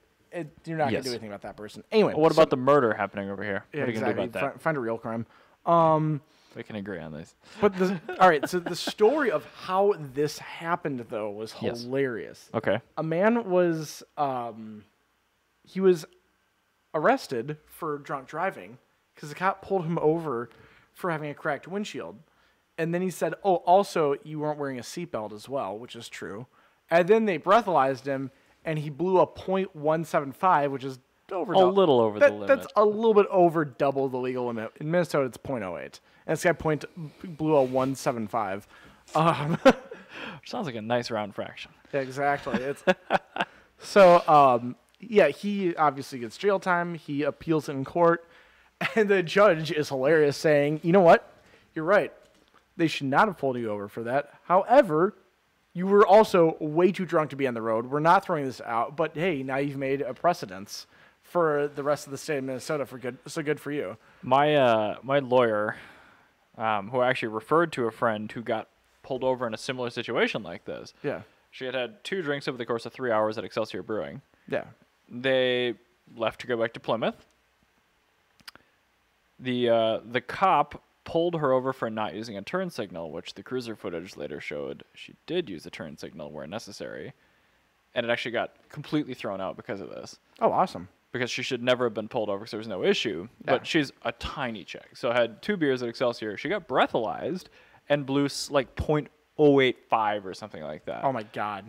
You're not going Yes. to do anything about that person. Anyway. What about the murder happening over here? Yeah, What are you exactly. going to do about that? Find a real crime. We can agree on this. But all right, so the story of how this happened though was Yes. hilarious. Okay. A man was he was arrested for drunk driving because the cop pulled him over for having a cracked windshield. And then he said, "Oh, also you weren't wearing a seatbelt as well," which is true. And then they breathalyzed him, and he blew a .175, which is over A little over the limit. That's a little bit over double the legal limit. In Minnesota, it's .08, and this guy blew a 175. Sounds like a nice round fraction. Yeah, exactly. It's so. Yeah, he obviously gets jail time. He appeals it in court, and the judge is hilarious, saying, "You know what? You're right. They should not have pulled you over for that. However, you were also way too drunk to be on the road. We're not throwing this out, but hey, now you've made a precedence for the rest of the state of Minnesota for good. So good for you." My my lawyer, who actually referred to a friend who got pulled over in a similar situation like this. Yeah. She had had 2 drinks over the course of 3 hours at Excelsior Brewing. Yeah. They left to go back to Plymouth. The cop pulled her over for not using a turn signal, which the cruiser footage later showed she did use a turn signal where necessary. And it actually got completely thrown out because of this. Oh, awesome. Because she should never have been pulled over because there was no issue. Yeah. But she's a tiny chick. So I had 2 beers at Excelsior. She got breathalyzed and blew like .085 or something like that. Oh my God.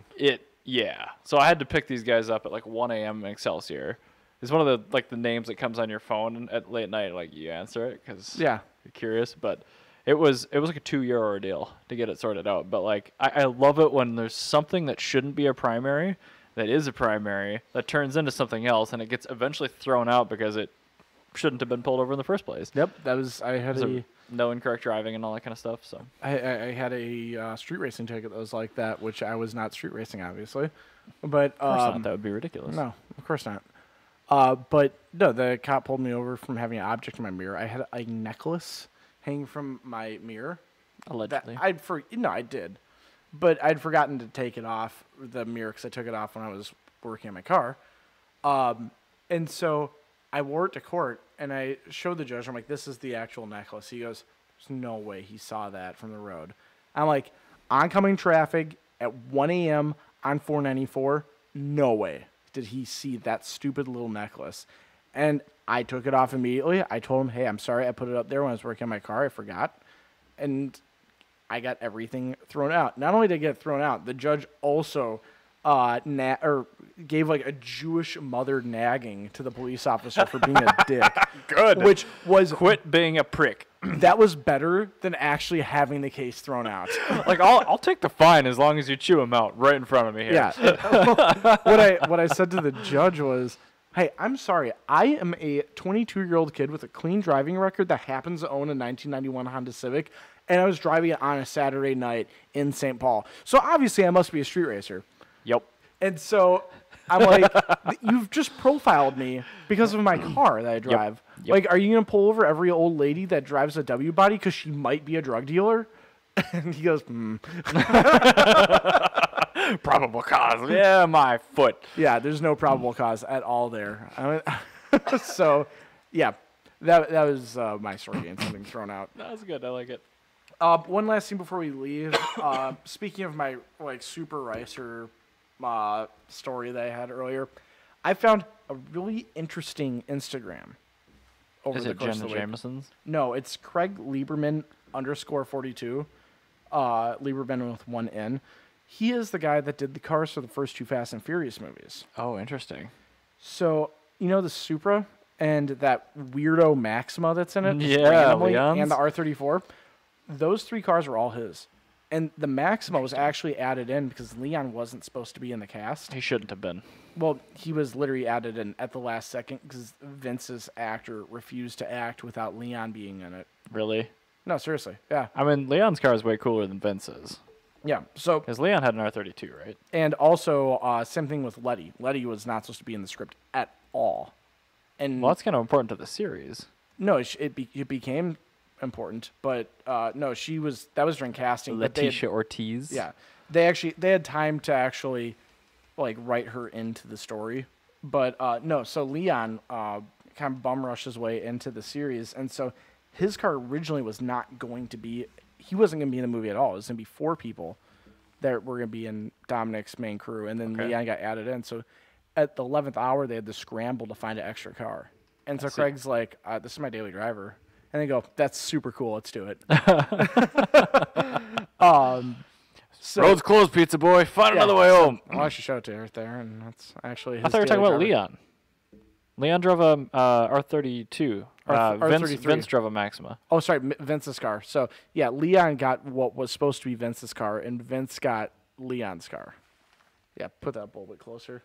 Yeah. So I had to pick these guys up at like 1 a.m. in Excelsior. It's one of the names that comes on your phone at late night. Like you answer it because Yeah. you're curious. But it was like a 2-year ordeal to get it sorted out. But like I love it when there's something that shouldn't be a primary that is a primary that turns into something else and it gets eventually thrown out because it shouldn't have been pulled over in the first place. Yep. That was I had So no incorrect driving and all that kind of stuff. So I had a street racing ticket that was like that, which I was not street racing, obviously. But of course not. That would be ridiculous. no, of course not. But no, the cop pulled me over from having an object in my mirror. I had a necklace hanging from my mirror. Allegedly. I did. but I'd forgotten to take it off, the mirror, because I took it off when I was working on my car. And so I wore it to court, and I showed the judge. I'm like, this is the actual necklace. He goes, there's no way he saw that from the road. I'm like, oncoming traffic at 1 a.m. on 494, no way did he see that stupid little necklace. And I took it off immediately. I told him, hey, I'm sorry I put it up there when I was working on my car. I forgot. And I got everything thrown out. Not only did I get it thrown out, the judge also gave like a Jewish mother nagging to the police officer for being a dick. Good. Which was Quit being a prick. that was better than actually having the case thrown out. Like I'll take the fine as long as you chew him out right in front of me here. Yeah. What I said to the judge was, hey, I'm sorry. I am a 22-year-old kid with a clean driving record that happens to own a 1991 Honda Civic, and I was driving it on a Saturday night in St. Paul. So obviously I must be a street racer. Yep. And so I'm like, you've just profiled me because of my car that I drive. Yep. Like, are you going to pull over every old lady that drives a W body because she might be a drug dealer? And he goes, Probable cause. Yeah, my foot. Yeah, there's no probable cause at all there. I mean, so, yeah, that was my story getting something thrown out. That was good. I like it. One last thing before we leave. Speaking of my super racer story that I had earlier, I found a really interesting Instagram. Is it Jenna Jameson's? No, it's Craig Lieberman _42. Lieberman with one N. He is the guy that did the cars for the first two Fast and Furious movies. Oh, interesting. So, you know the Supra and that weirdo Maxima that's in it? Yeah, Leon's? And the R34? Those three cars were all his. And the Maxima was actually added in because Leon wasn't supposed to be in the cast. He shouldn't have been. Well, he was literally added in at the last second because Vince's actor refused to act without Leon being in it. Really? No, seriously. Yeah. I mean, Leon's car is way cooler than Vince's. Yeah. So, because Leon had an R32, right? and also, same thing with Letty. Letty was not supposed to be in the script at all. And Well, that's kind of important to the series. no, it became important, but no, that was during casting. but they had- Letitia Ortiz. Yeah, they had time to actually like write her into the story, but no. So Leon kind of bum rushed his way into the series, and so his car originally was not going to be. He wasn't going to be in the movie at all. It was going to be 4 people that were going to be in Dominic's main crew, and then Okay. Leon got added in. So at the 11th hour, they had to scramble to find an extra car, and so Craig's like, "This is my daily driver." And they go, "That's super cool. Let's do it." So, Road's closed, pizza boy. Find another way home. I'll actually show it to you right there, and that's actually his I thought you were talking daily about driver. Leon. Leon drove a R32. R33. Vince drove a Maxima. Oh, sorry, Vince's car. So, yeah, Leon got what was supposed to be Vince's car, and Vince got Leon's car. Yeah, put that up a little bit closer.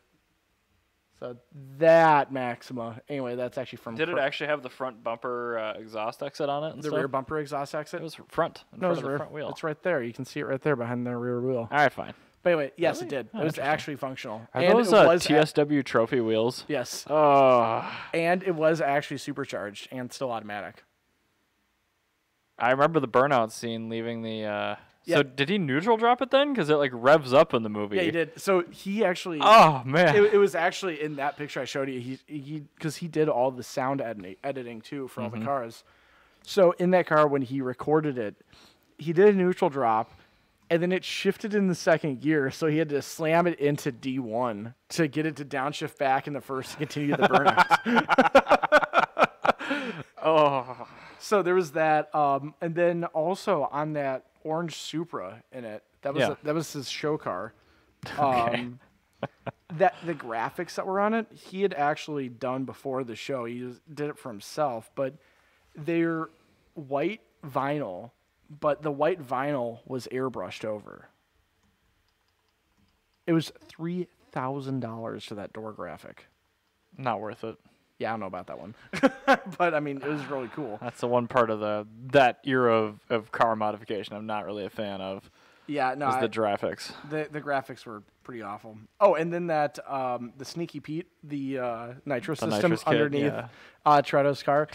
So that Maxima. Anyway, that's actually from Did it actually have the front bumper exhaust exit on it? And the stuff? rear bumper exhaust exit? It was front. In No, front it was of the rear. front wheel. It's right there. You can see it right there behind the rear wheel. All right, fine. But anyway, yes, Really? it did. Oh, It was interesting. actually functional. Are And those it was TSW trophy wheels? yes. Oh, And it was actually supercharged and still automatic. I remember the burnout scene leaving the. Yeah. So did he neutral drop it then? Because it like revs up in the movie. Yeah, he did. So he actually. Oh man. It was actually in that picture I showed you. Because he did all the sound editing too for all the cars. So in that car, when he recorded it, he did a neutral drop, and then it shifted in the second gear. So he had to slam it into D1 to get it to downshift back in the first to continue the burnout. Oh. So there was that, and then also on that orange Supra in it, that was his show car. Okay. That the graphics that were on it, he had actually done before the show. He did it for himself, but they're white vinyl, but the white vinyl was airbrushed over. It was $3,000 for that door graphic. Not worth it. Yeah, I don't know about that one, but I mean, it was really cool. That's the one part of that era of car modification I'm not really a fan of. Yeah, no, Is the graphics. the graphics were pretty awful. Oh, and then that the Sneaky Pete, the nitro system nitrous kit, underneath yeah. Treto's car,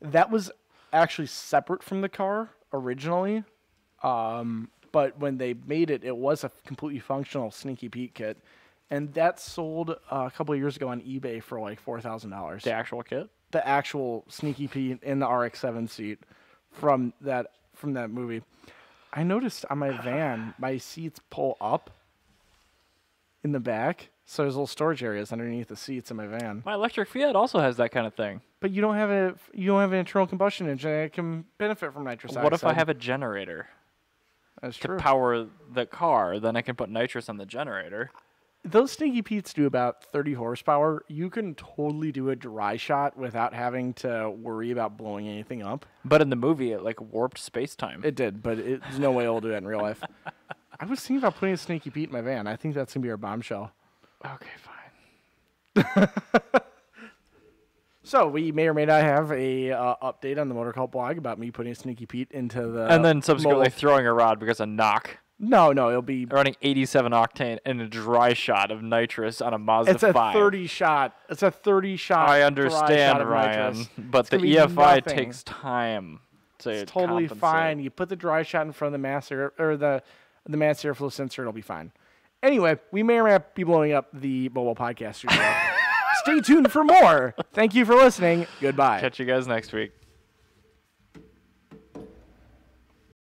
that was actually separate from the car originally. But when they made it, it was a completely functional Sneaky Pete kit. And that sold a couple of years ago on eBay for like $4,000. The actual kit? The actual Sneaky Pete in the RX-7 seat from that movie. I noticed on my van, my seats pull up in the back, so there's little storage areas underneath the seats in my van. My electric Fiat also has that kind of thing. But you don't have an internal combustion engine that can benefit from nitrous oxide. What if I have a generator That's to true. power the car? Then I can put nitrous on the generator. Those Sneaky Pete's do about 30 horsepower. You can totally do a dry shot without having to worry about blowing anything up. But in the movie, it like warped space-time. It did, but there's no way it'll do that in real life. I was thinking about putting a Sneaky Pete in my van. I think that's going to be our bombshell. Okay, fine. So we may or may not have a update on the MotorCult blog about me putting a Sneaky Pete into the And then subsequently mobile. throwing a rod because of knock. No, it'll be... Running 87 octane in a dry shot of nitrous on a Mazda It's a 5. 30 shot. It's a 30 shot. I dry understand, shot of Ryan, nitrous. but It's the gonna be EFI nothing. takes time to It's totally compensate. fine. You put the dry shot in front of the mass air, or the mass airflow sensor, it'll be fine. Anyway, we may or may not be blowing up the mobile podcast studio. Stay tuned for more. Thank you for listening. Goodbye. Catch you guys next week.